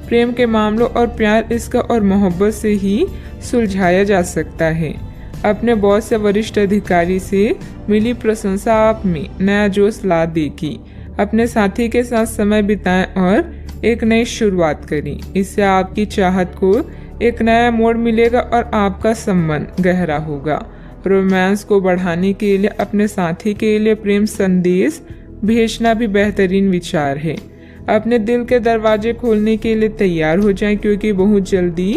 प्रेम के मामलों और प्यार, इश्क और मोहब्बत से ही सुलझाया जा सकता है। अपने बॉस या वरिष्ठ अधिकारी से मिली प्रशंसा आप में नया जोश ला देगी। अपने साथी के साथ समय बिताएं और एक नई शुरुआत करें। इससे आपकी चाहत को एक नया मोड़ मिलेगा और आपका संबंध गहरा होगा। रोमांस को बढ़ाने के लिए अपने साथी के लिए प्रेम संदेश भेजना भी बेहतरीन विचार है। अपने दिल के दरवाजे खोलने के लिए तैयार हो जाएं, क्योंकि बहुत जल्दी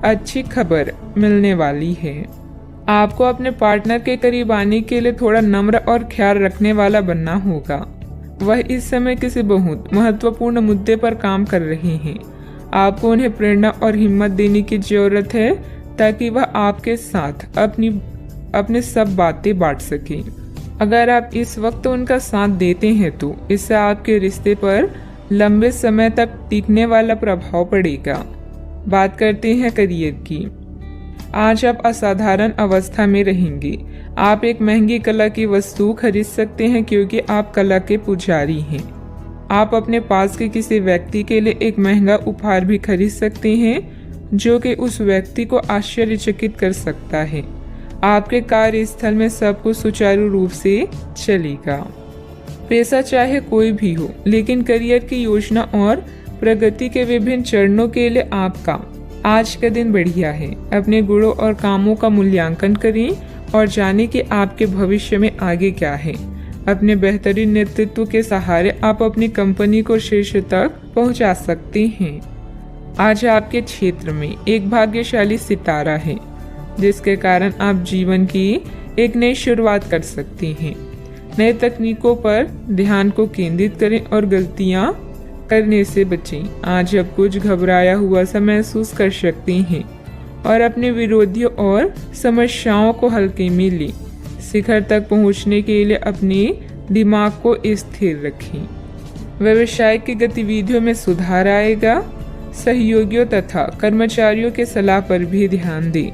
अच्छी खबर मिलने वाली है। आपको अपने पार्टनर के करीब आने के लिए थोड़ा नम्र और ख्याल रखने वाला बनना होगा। वह इस समय किसी बहुत महत्वपूर्ण मुद्दे पर काम कर रहे हैं। आपको उन्हें प्रेरणा और हिम्मत देने की जरूरत है ताकि वह आपके साथ अपनी सब बातें बांट सकें। अगर आप इस वक्त उनका साथ देते हैं तो इससे आपके रिश्ते पर लंबे समय तक टिकने वाला प्रभाव पड़ेगा। बात करते हैं करियर की। आज आप असाधारण अवस्था में रहेंगे। आप एक महंगी कला की वस्तु खरीद सकते हैं, क्योंकि आप कला के पुजारी हैं। आप अपने पास के किसी व्यक्ति के लिए एक महंगा उपहार भी खरीद सकते हैं जो कि उस व्यक्ति को आश्चर्यचकित कर सकता है। आपके कार्यस्थल में सब कुछ सुचारू रूप से चलेगा। पेशा चाहे कोई भी हो, लेकिन करियर की योजना और प्रगति के विभिन्न चरणों के लिए आपका आज का दिन बढ़िया है। अपने गुणों और कामों का मूल्यांकन करें और जानें कि आपके भविष्य में आगे क्या है। अपने बेहतरीन नेतृत्व के सहारे आप अपनी कंपनी को शीर्ष तक पहुंचा सकते हैं। आज आपके क्षेत्र में एक भाग्यशाली सितारा है, जिसके कारण आप जीवन की एक नई शुरुआत कर सकते हैं। नए तकनीकों पर ध्यान को केंद्रित करें और गलतियां करने से बचें। आज आप कुछ घबराया हुआ सा महसूस कर सकते हैं और अपने विरोधियों और समस्याओं को हल्के में लें। शिखर तक पहुंचने के लिए अपने दिमाग को स्थिर रखें। व्यवसायिक की गतिविधियों में सुधार आएगा। सहयोगियों तथा कर्मचारियों के सलाह पर भी ध्यान दें।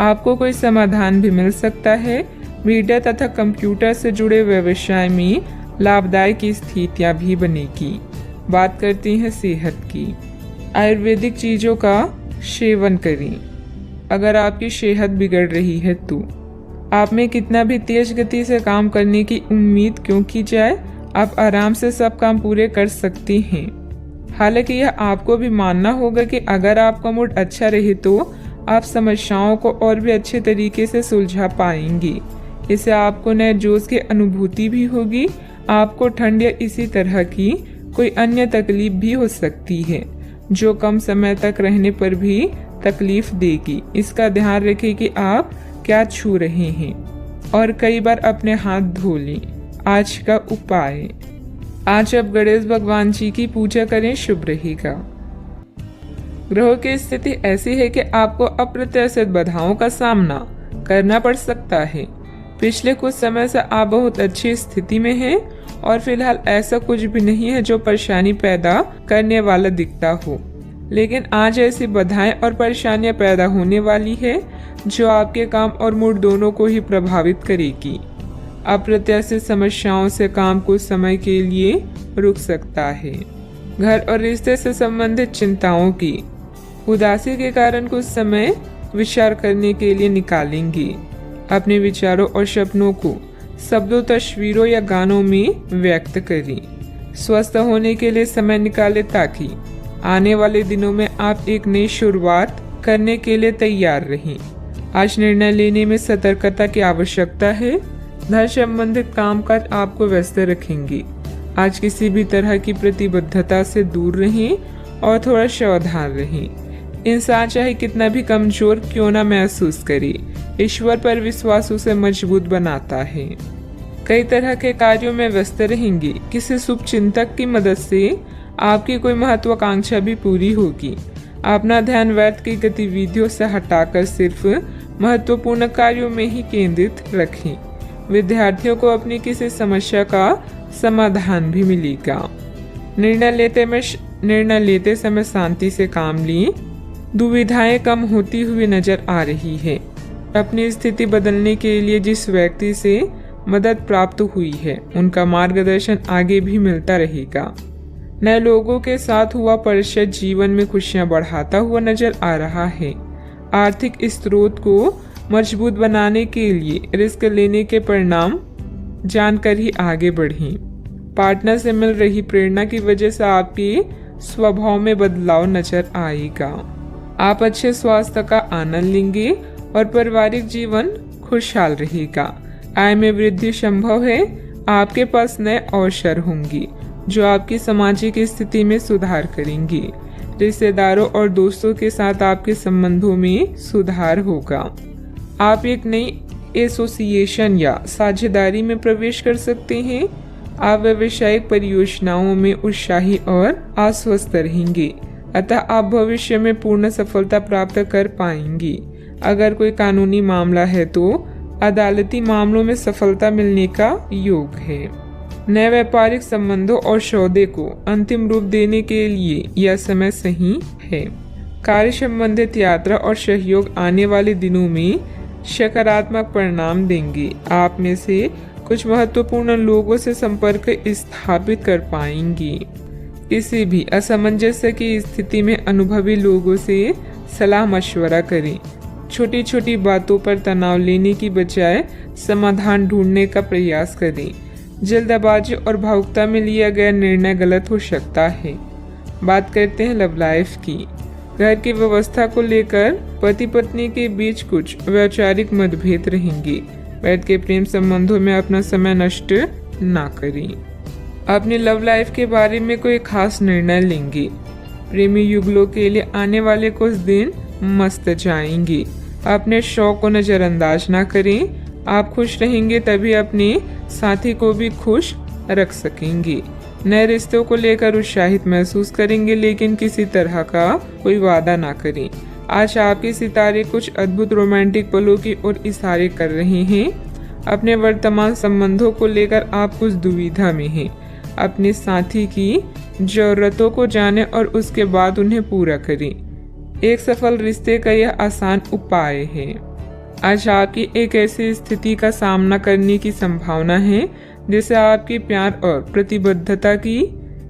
आपको कोई समाधान भी मिल सकता है। मीडिया तथा कंप्यूटर से जुड़े व्यवसाय में लाभदायक स्थितियां भी बनेगी। बात करते हैं सेहत की। आयुर्वेदिक चीज़ों का सेवन करें। अगर आपकी सेहत बिगड़ रही है तो आप में कितना भी तेज गति से काम करने की उम्मीद क्यों की जाए, आप आराम से सब काम पूरे कर सकते हैं। हालांकि यह आपको भी मानना होगा कि अगर आपका मूड अच्छा रहे तो आप समस्याओं को और भी अच्छे तरीके से सुलझा पाएंगे। इससे आपको नए जोश की अनुभूति भी होगी। आपको ठंड या इसी तरह की कोई अन्य तकलीफ भी हो सकती है, जो कम समय तक रहने पर भी तकलीफ देगी। इसका ध्यान रखें कि आप क्या छू रहे हैं और कई बार अपने हाथ धो लें। आज का उपाय, आज आप गणेश भगवान जी की पूजा करें, शुभ रहेगा। ग्रहों की स्थिति ऐसी है कि आपको अप्रत्याशित बाधाओं का सामना करना पड़ सकता है। पिछले कुछ समय से आप बहुत अच्छी स्थिति में हैं और फिलहाल ऐसा कुछ भी नहीं है जो परेशानी पैदा करने वाला दिखता हो, लेकिन आज ऐसी बाधाएं और परेशानियां पैदा होने वाली है जो आपके काम और मूड दोनों को ही प्रभावित करेगी। अप्रत्याशित समस्याओं से काम कुछ समय के लिए रुक सकता है। घर और रिश्ते से संबंधित चिंताओं की उदासी के कारण कुछ समय विचार करने के लिए निकालेंगे। अपने विचारों और सपनों को शब्दों, तस्वीरों या गानों में व्यक्त करें। स्वस्थ होने के लिए समय निकालें ताकि आने वाले दिनों में आप एक नई शुरुआत करने के लिए तैयार रहें। आज निर्णय लेने में सतर्कता की आवश्यकता है। धन संबंधित कामकाज आपको व्यस्त रखेंगे। आज किसी भी तरह की प्रतिबद्धता से दूर रहें और थोड़ा सावधान रहें। इंसान चाहे कितना भी कमजोर क्यों ना महसूस करे, ईश्वर पर विश्वास उसे मजबूत बनाता है। कई तरह के कार्यों में व्यस्त रहेंगे। किसी शुभ चिंतक की मदद से आपकी कोई महत्वाकांक्षा भी पूरी होगी। अपना ध्यान व्यर्थ की गतिविधियों से हटाकर सिर्फ महत्वपूर्ण कार्यों में ही केंद्रित रखें। विद्यार्थियों को अपनी किसी समस्या का समाधान भी मिलेगा। निर्णय लेते समय शांति से काम लें। दुविधाएं कम होती हुई नजर आ रही है। अपनी स्थिति बदलने के लिए जिस व्यक्ति से मदद प्राप्त हुई है, उनका मार्गदर्शन आगे भी मिलता रहेगा। नए लोगों के साथ हुआ परिचय जीवन में खुशियां बढ़ाता हुआ नजर आ रहा है। आर्थिक स्रोत को मजबूत बनाने के लिए रिस्क लेने के परिणाम जानकर ही आगे बढ़ें। पार्टनर से मिल रही प्रेरणा की वजह से आपके स्वभाव में बदलाव नजर आएगा। आप अच्छे स्वास्थ्य का आनंद लेंगे और पारिवारिक जीवन खुशहाल रहेगा। आय में वृद्धि संभव है। आपके पास नए अवसर होंगे जो आपकी सामाजिक स्थिति में सुधार करेंगे। रिश्तेदारों और दोस्तों के साथ आपके संबंधों में सुधार होगा। आप एक नई एसोसिएशन या साझेदारी में प्रवेश कर सकते हैं। आप व्यावसायिक परियोजनाओं में उत्साही और आश्वस्त रहेंगे, अतः आप भविष्य में पूर्ण सफलता प्राप्त कर पाएंगे। अगर कोई कानूनी मामला है तो अदालती मामलों में सफलता मिलने का योग है। नए व्यापारिक संबंधों और सौदे को अंतिम रूप देने के लिए यह समय सही है। कार्य संबंधित यात्रा और सहयोग आने वाले दिनों में सकारात्मक परिणाम देंगे। आप में से कुछ महत्वपूर्ण लोगों से संपर्क स्थापित कर पाएंगे। किसी भी असमंजस्य की स्थिति में अनुभवी लोगों से सलाह मशवरा करें। छोटी छोटी बातों पर तनाव लेने की बजाय समाधान ढूंढने का प्रयास करें। जल्दबाजी और भावुकता में लिया गया निर्णय गलत हो सकता है। बात करते हैं लव लाइफ की। घर की व्यवस्था को लेकर पति पत्नी के बीच कुछ वैचारिक मतभेद रहेंगे। बैठ के प्रेम संबंधों में अपना समय नष्ट ना करें। अपनी लव लाइफ के बारे में कोई खास निर्णय लेंगे। प्रेमी युगलों के लिए आने वाले कुछ दिन मस्त जाएंगे। अपने शौक को नजरअंदाज ना करें। आप खुश रहेंगे तभी अपने साथी को भी खुश रख सकेंगे। नए रिश्तों को लेकर उत्साहित महसूस करेंगे, लेकिन किसी तरह का कोई वादा ना करें। आज आपके सितारे कुछ अद्भुत रोमांटिक पलों की ओर इशारे कर रहे हैं। अपने वर्तमान संबंधों को लेकर आप कुछ दुविधा में हैं। अपने साथी की जरूरतों को जानें और उसके बाद उन्हें पूरा करें। एक सफल रिश्ते का यह आसान उपाय है। आज आपकी एक ऐसी स्थिति का सामना करने की संभावना है जिससे आपकी प्यार और प्रतिबद्धता की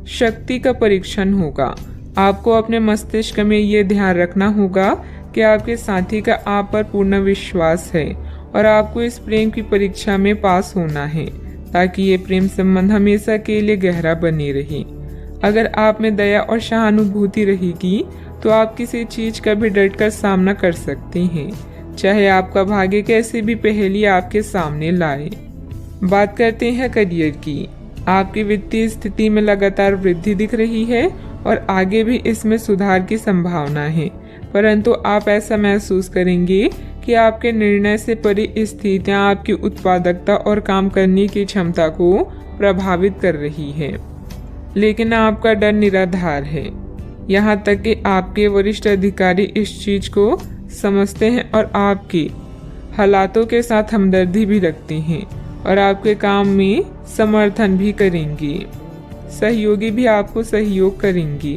शक्ति का परीक्षण होगा। आपको अपने मस्तिष्क में ये ध्यान रखना होगा कि आपके साथी का आप पर पूर्ण विश्वास है और आपको इस प्रेम की परीक्षा में पास होना है ताकि ये प्रेम संबंध हमेशा के लिए गहरा बने रहे। अगर आप में दया और सहानुभूति रहेगी तो आप किसी चीज का भी डटकर सामना कर सकते हैं, चाहे आपका भाग्य कैसे भी पहेली आपके सामने लाए। बात करते हैं करियर की। आपकी वित्तीय स्थिति में लगातार वृद्धि दिख रही है और आगे भी इसमें सुधार की संभावना है, परंतु आप ऐसा महसूस करेंगे कि आपके निर्णय से परी स्थितियां आपकी उत्पादकता और काम करने की क्षमता को प्रभावित कर रही है। लेकिन आपका डर निराधार है। यहाँ तक कि आपके वरिष्ठ अधिकारी इस चीज को समझते हैं और आपके हालातों के साथ हमदर्दी भी रखते हैं और आपके काम में समर्थन भी करेंगे। सहयोगी भी आपको सहयोग करेंगे।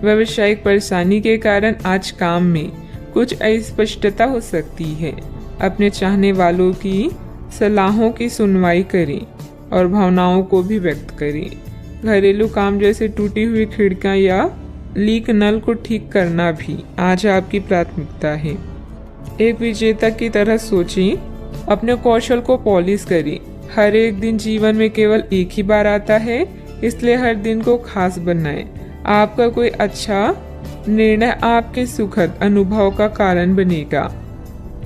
व्यावसायिक परेशानी के कारण आज काम में कुछ अस्पष्टता हो सकती है। अपने चाहने वालों की सलाहों की सुनवाई करें और भावनाओं को भी व्यक्त करें। घरेलू काम जैसे टूटी हुई खिड़कियां या लीक नल को ठीक करना भी आज आपकी प्राथमिकता है। एक विजेता की तरह सोचें। अपने कौशल को पॉलिश करें। हर एक दिन जीवन में केवल एक ही बार आता है, इसलिए हर दिन को खास बनाएं। आपका कोई अच्छा निर्णय आपके सुखद अनुभव का कारण बनेगा।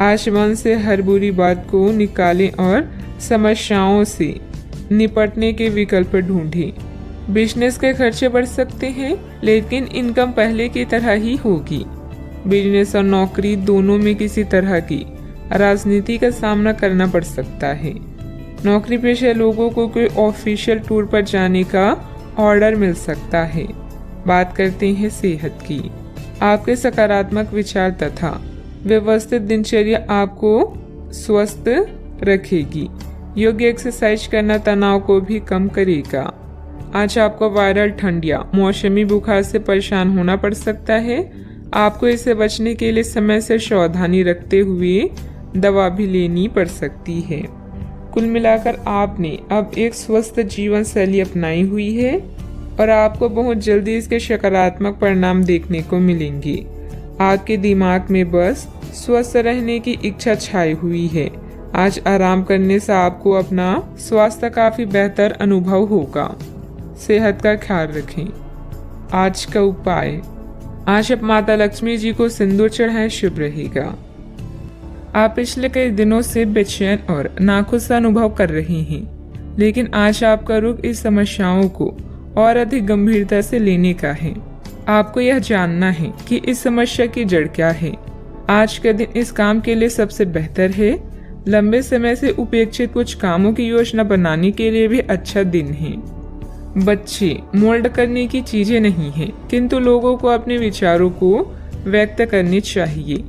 आज मन से हर बुरी बात को निकालें और समस्याओं से निपटने के विकल्प ढूंढें। बिजनेस के खर्चे बढ़ सकते हैं, लेकिन इनकम पहले की तरह ही होगी। बिजनेस और नौकरी दोनों में किसी तरह की राजनीति का सामना करना पड़ सकता है। नौकरी पेशा लोगों को कोई ऑफिशियल टूर पर जाने का ऑर्डर मिल सकता है। बात करते हैं सेहत की। आपके सकारात्मक विचार तथा व्यवस्थित दिनचर्या आपको स्वस्थ रखेगी। योग्य एक्सरसाइज करना तनाव को भी कम करेगा। आज आपको वायरल ठंड या मौसमी बुखार से परेशान होना पड़ सकता है। आपको इससे बचने के लिए समय से सावधानी रखते हुए दवा भी लेनी पड़ सकती है। कुल मिलाकर आपने अब एक स्वस्थ जीवन शैली अपनाई हुई है और आपको बहुत जल्दी इसके सकारात्मक परिणाम देखने को मिलेंगे। आपके दिमाग में बस स्वस्थ रहने की इच्छा छाई हुई है। आज आराम करने से आपको अपना स्वास्थ्य काफी बेहतर अनुभव होगा। सेहत का ख्याल रखें। आज का उपाय, आज आप माता लक्ष्मी जी को सिंदूर चढ़ाएं, शुभ रहेगा। आप पिछले कई दिनों से बेचैन और नाखुश अनुभव कर रहे हैं, लेकिन आज आपका रुख इस समस्याओं को और अधिक गंभीरता से लेने का है। आपको यह जानना है कि इस समस्या की जड़ क्या है। आज का दिन इस काम के लिए सबसे बेहतर है। लंबे समय से उपेक्षित कुछ कामों की योजना बनाने के लिए भी अच्छा दिन है। बच्चे मोल्ड करने की चीजें नहीं हैं, किंतु लोगों को अपने विचारों को व्यक्त करने चाहिए।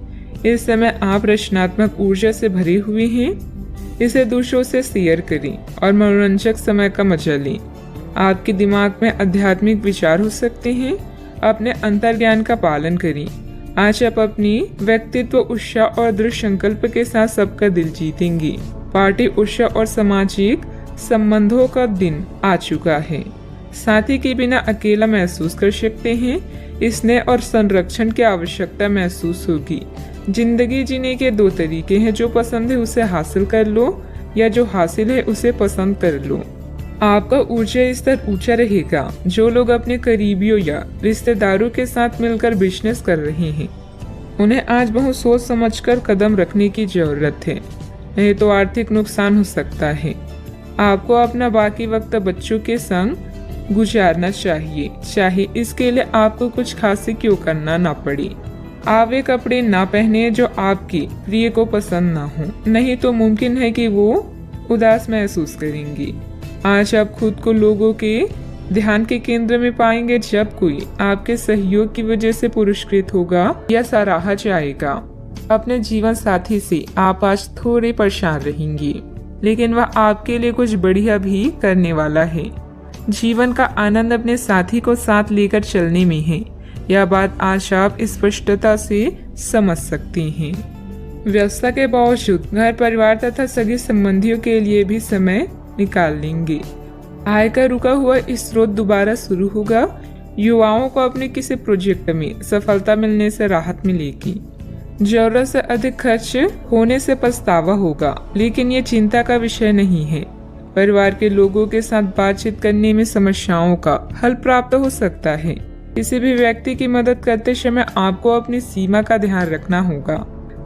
इस समय आप रचनात्मक ऊर्जा से भरे हुए हैं। इसे दूसरों से शेयर करें और मनोरंजक समय का मजा लें। आपके दिमाग में आध्यात्मिक विचार हो सकते हैं। अपने अंतर्ज्ञान का पालन करें। आज आप अपनी व्यक्तित्व उत्साह और दृढ़ संकल्प के साथ सबका दिल जीतेंगे। पार्टी उत्साह और सामाजिक संबंधों का दिन आ चुका है। साथी के बिना अकेला महसूस कर सकते हैं। स्नेह और संरक्षण की आवश्यकता महसूस होगी। जिंदगी जीने के दो तरीके हैं, जो पसंद है उसे हासिल कर लो या जो हासिल है उसे पसंद कर लो। आपका ऊर्जा स्तर ऊंचा रहेगा। जो लोग अपने करीबियों या रिश्तेदारों के साथ मिलकर बिजनेस कर रहे हैं, उन्हें आज बहुत सोच समझकर कदम रखने की जरूरत है, नहीं तो आर्थिक नुकसान हो सकता है। आपको अपना बाकी वक्त बच्चों के संग गुजारना चाहिए, चाहे इसके लिए आपको कुछ खास क्यों करना ना पड़े। आप वे कपड़े ना पहने जो आपकी प्रिय को पसंद ना हो, नहीं तो मुमकिन है कि वो उदास महसूस करेंगी। आज आप खुद को लोगों के ध्यान के केंद्र में पाएंगे जब कोई आपके सहयोग की वजह से पुरस्कृत होगा या सराहा जाएगा। अपने जीवन साथी से आप आज थोड़े परेशान रहेंगी, लेकिन वह आपके लिए कुछ बढ़िया भी करने वाला है। जीवन का आनंद अपने साथी को साथ लेकर चलने में है। यह बात आज आप स्पष्टता से समझ सकते हैं। व्यस्तता के बावजूद घर परिवार तथा सगे संबंधियों के लिए भी समय निकाल लेंगे। आय का रुका हुआ स्रोत दोबारा शुरू होगा। युवाओं को अपने किसी प्रोजेक्ट में सफलता मिलने से राहत मिलेगी। जरूरत से अधिक खर्च होने से पछतावा होगा, लेकिन ये चिंता का विषय नहीं है। परिवार के लोगों के साथ बातचीत करने में समस्याओं का हल प्राप्त हो सकता है। किसी भी व्यक्ति की मदद करते समय आपको अपनी सीमा का ध्यान रखना होगा।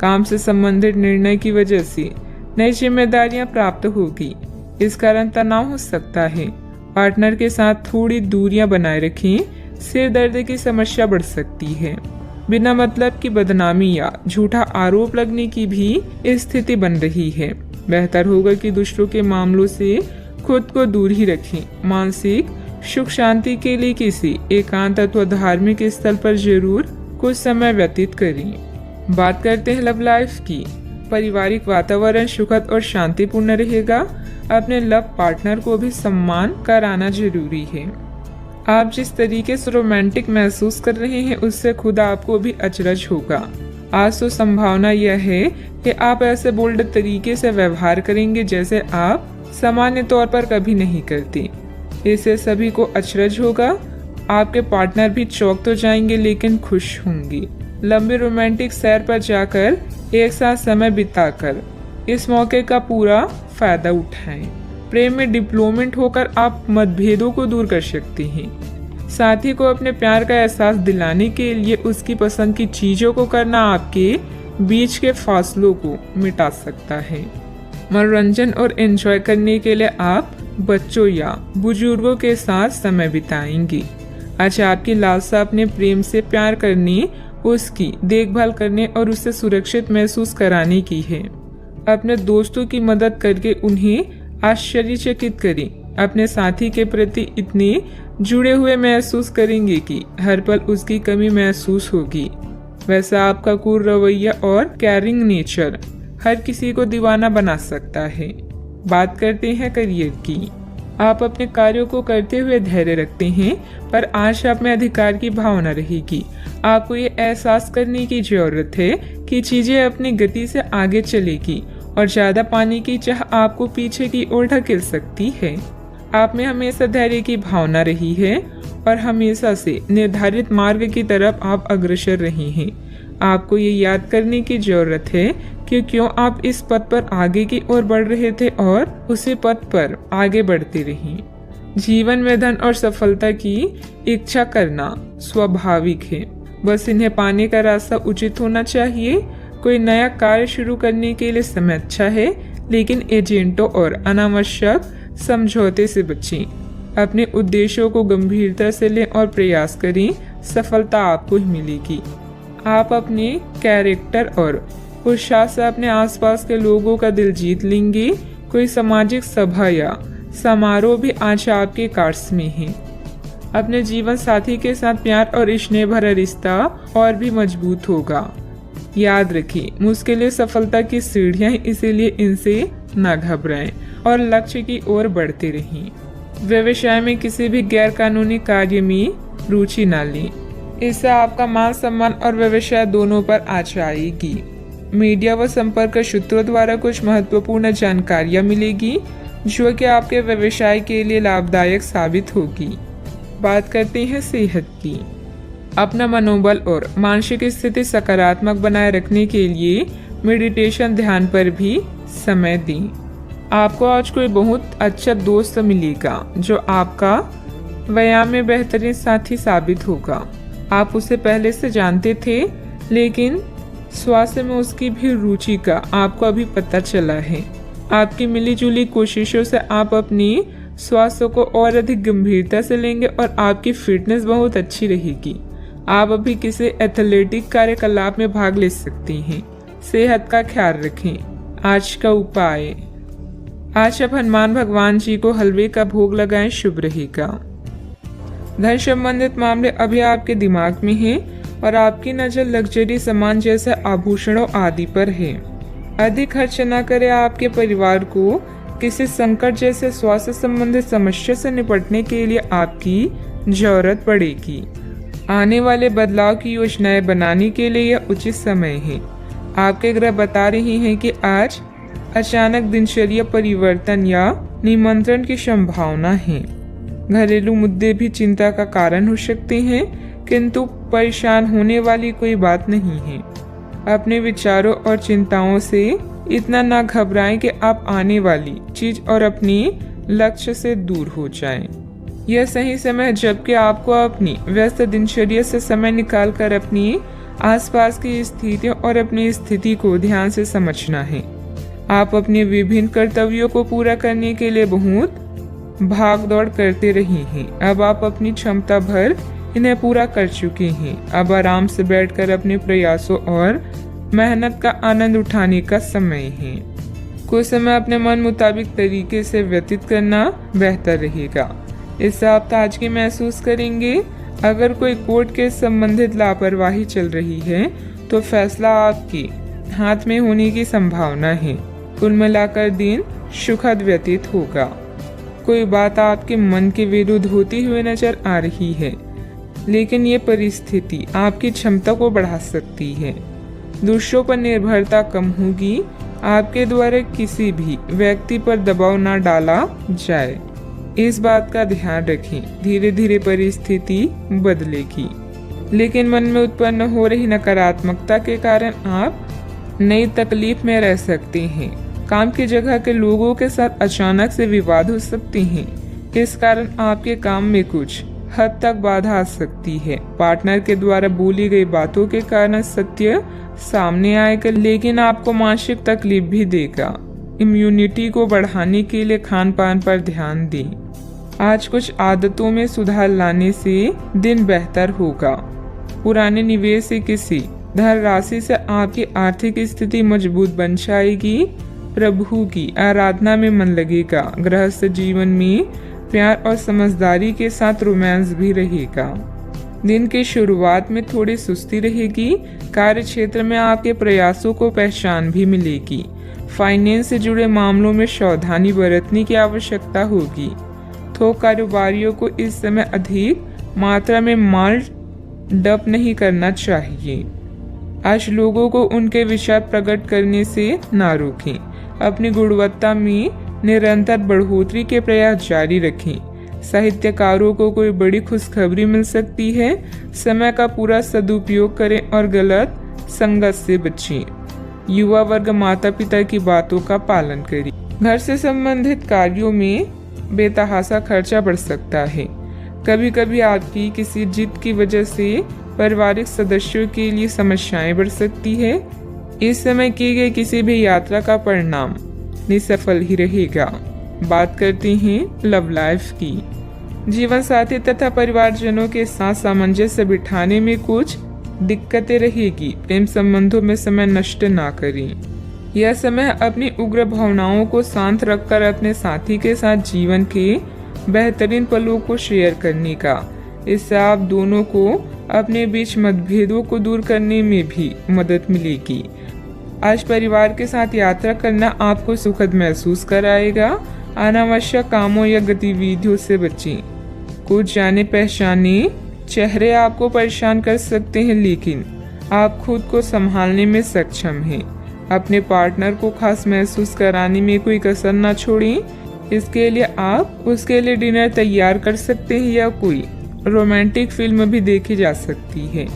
काम से संबंधित निर्णय की वजह से नई जिम्मेदारियां प्राप्त होगी, इस कारण तनाव हो सकता है। पार्टनर के साथ थोड़ी दूरियां बनाए रखें, सिर दर्द की समस्या बढ़ सकती है। बिना मतलब की बदनामी या झूठा आरोप लगने की भी स्थिति बन रही है। बेहतर होगा कि दूसरों के मामलों से खुद को दूर ही रखें। मानसिक सुख शांति के लिए किसी एकांत अथवा धार्मिक स्थल पर जरूर कुछ समय व्यतीत करें। बात करते हैं लव लाइफ की। पारिवारिक वातावरण सुखद और शांतिपूर्ण रहेगा। अपने लव पार्टनर को भी सम्मान कराना जरूरी है। आप जिस तरीके से रोमांटिक महसूस कर रहे हैं, उससे खुद आपको भी अचरज होगा। आज तो संभावना यह है कि आप ऐसे बोल्ड तरीके से व्यवहार करेंगे जैसे आप सामान्य तौर पर कभी नहीं करते। इससे सभी को अचरज होगा। आपके पार्टनर भी चौंक तो जाएंगे, लेकिन खुश होंगे। लंबे रोमांटिक सैर पर जाकर एक साथ समय बिताकर इस मौके का पूरा फायदा उठाएं। प्रेम में डिप्लोमेट होकर आप मतभेदों को दूर कर सकते हैं। साथी को अपने प्यार का एहसास दिलाने के लिए उसकी पसंद की चीजों को करना आपके बीच के फासलों को मिटा सकता है। मनोरंजन और एंजॉय करने के लिए आप बच्चों या बुजुर्गों के साथ समय बिताएंगे। आज आपकी लालसा अपने प्रेम से प्यार करने, उसकी देखभाल करने और उसे सुरक्षित महसूस कराने की है। अपने दोस्तों की मदद करके उन्हें आश्चर्यचकित करें। अपने साथी के प्रति इतने जुड़े हुए महसूस करेंगे कि हर पल उसकी कमी महसूस होगी। वैसा आपका कूल रवैया और केयरिंग नेचर हर किसी को दीवाना बना सकता है। बात करते हैं करियर की। आप अपने कार्यों को करते हुए धैर्य रखते हैं, पर आज आप में अधिकार की भावना रहेगी। आपको ये एहसास करने की जरूरत है कि चीजें अपनी गति से आगे चलेगी और ज्यादा पाने की चाह आपको पीछे की ओर ढकेल सकती है। आप में हमेशा धैर्य की भावना रही है और हमेशा से निर्धारित मार्ग की तरफ आप अग्रसर रहे हैं। आपको ये याद करने की जरूरत है कि क्यों आप इस पथ पर आगे की ओर बढ़ रहे थे और उसी पथ पर आगे बढ़ते रहें। जीवन में धन और सफलता की इच्छा करना स्वाभाविक है, बस इन्हें पाने का रास्ता उचित होना चाहिए। कोई नया कार्य शुरू करने के लिए समय अच्छा है, लेकिन एजेंटों और अनावश्यक समझौते से बचें। अपने उद्देश्यों को गंभीरता से लें और प्रयास करें, सफलता आपको ही मिलेगी। आप अपने कैरेक्टर और उत्साह से अपने आसपास के लोगों का दिल जीत लेंगे। कोई सामाजिक सभा या समारोह भी आज आपके कार्ड्स में है। अपने जीवन साथी के साथ प्यार और स्नेह भरा रिश्ता और भी मजबूत होगा। याद रखें, मुश्किलें सफलता की सीढ़ियां, इसीलिए इनसे न घबराएं और लक्ष्य की ओर बढ़ते रहें। व्यवसाय में किसी भी गैर कानूनी कार्य में रुचि न लें, इससे आपका मान सम्मान और व्यवसाय दोनों पर आँच आएगी। मीडिया व संपर्क सूत्रों द्वारा कुछ महत्वपूर्ण जानकारियां मिलेगी जो कि आपके व्यवसाय के लिए लाभदायक साबित होगी। बात करते हैं सेहत की। अपना मनोबल और मानसिक स्थिति सकारात्मक बनाए रखने के लिए मेडिटेशन, ध्यान पर भी समय दें। आपको आज कोई बहुत अच्छा दोस्त मिलेगा जो आपका व्यायाम में बेहतरीन साथी साबित होगा। आप उसे पहले से जानते थे, लेकिन स्वास्थ्य में उसकी भी रुचि का आपको अभी पता चला है। आपकी मिलीजुली कोशिशों से आप अपनी स्वास्थ्य को और अधिक गंभीरता से लेंगे और आपकी फिटनेस बहुत अच्छी रहेगी। आप अभी किसी एथलेटिक कार्यकलाप में भाग ले सकती हैं। सेहत का ख्याल रखें। आज का उपाय, आज आप हनुमान भगवान जी को हलवे का भोग लगाएं, शुभ रहेगा। धन संबंधित मामले अभी आपके दिमाग में हैं और आपकी नजर लग्जरी सामान जैसे आभूषणों आदि पर है। अधिक खर्च न करें। आपके परिवार को किसी संकट जैसे स्वास्थ्य संबंधित समस्या से निपटने के लिए आपकी जरूरत पड़ेगी। आने वाले बदलाव की योजनाएं बनाने के लिए यह उचित समय है। आपके ग्रह बता रही हैं कि आज अचानक दिनचर्या परिवर्तन या निमंत्रण की संभावना है। घरेलू मुद्दे भी चिंता का कारण हो सकते हैं, किंतु परेशान होने वाली कोई बात नहीं है। अपने विचारों और चिंताओं से इतना ना घबराएं कि आप आने वाली चीज और अपनी लक्ष्य से दूर हो जाएं। यह सही समय है जबकि आपको अपनी व्यस्त दिनचर्या से समय निकालकर अपनी आसपास की स्थितियों और अपनी स्थिति को ध्यान से समझना है। आप अपने विभिन्न कर्तव्यों को पूरा करने के लिए बहुत भाग दौड़ करते रहे हैं। अब आप अपनी क्षमता भर इन्हें पूरा कर चुके हैं। अब आराम से बैठकर अपने प्रयासों और मेहनत का आनंद उठाने का समय है। कुछ समय अपने मन मुताबिक तरीके से व्यतीत करना बेहतर रहेगा। इससे आप ताजगी महसूस करेंगे। अगर कोई कोर्ट के संबंधित लापरवाही चल रही है तो फैसला आपके हाथ में होने की संभावना है। कुल मिलाकर दिन सुखद व्यतीत होगा। कोई बात आपके मन के विरुद्ध होती हुई नजर आ रही है, लेकिन ये परिस्थिति आपकी क्षमता को बढ़ा सकती है। दूसरों पर निर्भरता कम होगी। आपके द्वारा किसी भी व्यक्ति पर दबाव न डाला जाए, इस बात का ध्यान रखें। धीरे धीरे परिस्थिति बदलेगी, लेकिन मन में उत्पन्न हो रही नकारात्मकता के कारण आप नई तकलीफ में रह सकते हैं। काम की जगह के लोगों के साथ अचानक से विवाद हो सकते हैं। इस कारण आपके काम में कुछ हद तक बाधा आ सकती है। पार्टनर के द्वारा बोली गई बातों के कारण सत्य सामने आएगा, लेकिन आपको मानसिक तकलीफ भी देगा। इम्यूनिटी को बढ़ाने के लिए खान पान पर ध्यान दें। आज कुछ आदतों में सुधार लाने से दिन बेहतर होगा। पुराने निवेश से किसी धन राशि से आपकी आर्थिक स्थिति मजबूत बन जाएगी। प्रभु की आराधना में मन लगेगा। गृहस्थ जीवन में प्यार और समझदारी के साथ रोमांस भी रहेगा। दिन की शुरुआत में थोड़ी सुस्ती रहेगी। कार्य क्षेत्र में आपके प्रयासों को पहचान भी मिलेगी। फाइनेंस से जुड़े मामलों में सावधानी बरतने की आवश्यकता होगी। थोक कारोबारियों को इस समय अधिक मात्रा में माल डंप नहीं करना चाहिए। आज लोगों को उनके विचार प्रकट करने से ना रोकें। अपनी गुणवत्ता में निरंतर बढ़ोतरी के प्रयास जारी रखें। साहित्यकारों को कोई बड़ी खुशखबरी मिल सकती है। समय का पूरा सदुपयोग करें और गलत संगत से बचें। युवा वर्ग माता पिता की बातों का पालन करें। घर से संबंधित कार्यों में बेतहाशा खर्चा बढ़ सकता है। कभी कभी आपकी किसी जिद की वजह से पारिवारिक सदस्यों के लिए समस्याएं बढ़ सकती है। इस समय की गई किसी भी यात्रा का परिणाम निसफल ही रहेगा। बात करते हैं लव लाइफ की। जीवन साथी तथा परिवारजनों के साथ सामंजस्य बिठाने में कुछ दिक्कतें रहेगी। प्रेम संबंधों में समय नष्ट ना करें। यह समय अपनी उग्र भावनाओं को शांत रखकर अपने साथी के साथ जीवन के बेहतरीन पलों को शेयर करने का। इससे आप दोनों को अपने बीच मतभेदों को दूर करने में भी मदद मिलेगी। आज परिवार के साथ यात्रा करना आपको सुखद महसूस कराएगा। अनावश्यक कामों या गतिविधियों से बचें। कुछ जाने पहचाने चेहरे आपको परेशान कर सकते हैं, लेकिन आप खुद को संभालने में सक्षम हैं। अपने पार्टनर को खास महसूस कराने में कोई कसर न छोड़ें। इसके लिए आप उसके लिए डिनर तैयार कर सकते हैं या कोई रोमांटिक फिल्म भी देखी जा सकती है।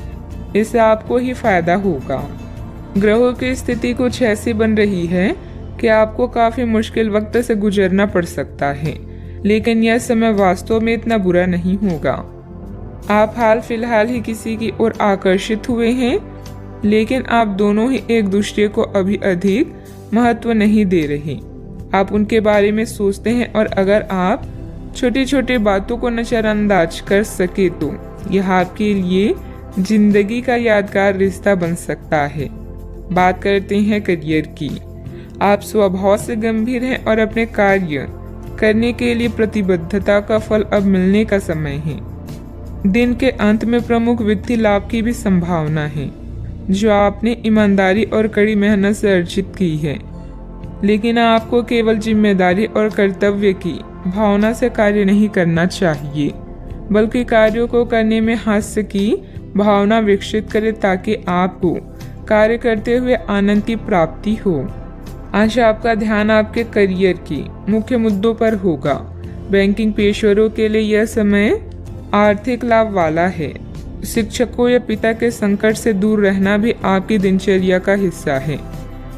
इससे आपको ही फायदा होगा। ग्रहों की स्थिति कुछ ऐसी बन रही है कि आपको काफी मुश्किल वक्त से गुजरना पड़ सकता है, लेकिन यह समय वास्तव में इतना बुरा नहीं होगा। आप हाल फिलहाल ही किसी की ओर आकर्षित हुए हैं, लेकिन आप दोनों ही एक दूसरे को अभी अधिक महत्व नहीं दे रहे। आप उनके बारे में सोचते हैं और अगर आप छोटी छोटी बातों को नजरअंदाज कर सके तो यह आपके लिए जिंदगी का यादगार रिश्ता बन सकता है। बात करते हैं करियर की। आप स्वभाव से गंभीर हैं और अपने कार्य करने के लिए प्रतिबद्धता का फल अब मिलने का समय है। दिन के अंत में प्रमुख वित्तीय लाभ की भी संभावना है, जो आपने ईमानदारी और कड़ी मेहनत से अर्जित की है। लेकिन आपको केवल जिम्मेदारी और कर्तव्य की भावना से कार्य नहीं करना चाहिए, बल्कि कार्यों को करने में हास्य की भावना विकसित करें ताकि आपको कार्य करते हुए आनंद की प्राप्ति हो। आज आपका ध्यान आपके करियर के मुख्य मुद्दों पर होगा। बैंकिंग पेशेवरों के लिए यह समय आर्थिक लाभ वाला है। शिक्षकों या पिता के संकट से दूर रहना भी आपकी दिनचर्या का हिस्सा है।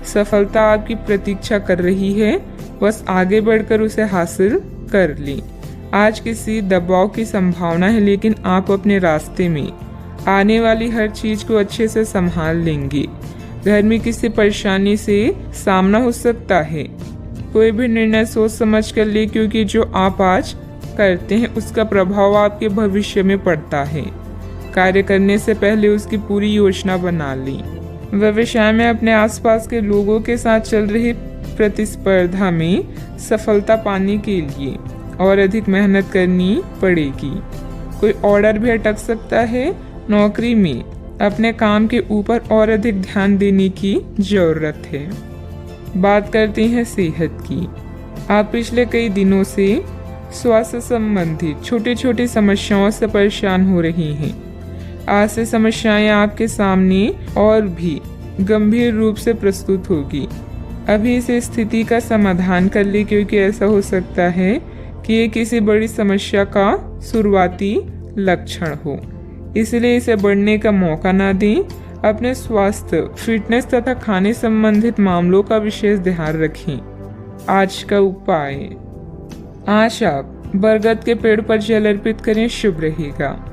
सफलता आपकी प्रतीक्षा कर रही है, बस आगे बढ़कर उसे हासिल कर ली। आज किसी दबाव की संभावना है, लेकिन आप अपने रास्ते में आने वाली हर चीज को अच्छे से संभाल लेंगे। घर में किसी परेशानी से सामना हो सकता है। कोई भी निर्णय सोच समझ कर ले, क्योंकि जो आप आज करते हैं उसका प्रभाव आपके भविष्य में पड़ता है। कार्य करने से पहले उसकी पूरी योजना बना ली। व्यवसाय में अपने आसपास के लोगों के साथ चल रही प्रतिस्पर्धा में सफलता पाने के लिए और अधिक मेहनत करनी पड़ेगी। कोई ऑर्डर भी अटक सकता है। नौकरी में अपने काम के ऊपर और अधिक ध्यान देने की जरूरत है। बात करते हैं सेहत की। आप पिछले कई दिनों से स्वास्थ्य संबंधी छोटी छोटी समस्याओं से परेशान हो रही हैं। आज से समस्याएं आपके सामने और भी गंभीर रूप से प्रस्तुत होगी। अभी इस स्थिति का समाधान कर ले, क्योंकि ऐसा हो सकता है कि ये किसी बड़ी समस्या का शुरुआती लक्षण हो। इसलिए इसे बढ़ने का मौका ना दें। अपने स्वास्थ्य, फिटनेस तथा खाने संबंधित मामलों का विशेष ध्यान रखें। आज का उपाय, आज आप बरगद के पेड़ पर जल अर्पित करें, शुभ रहेगा।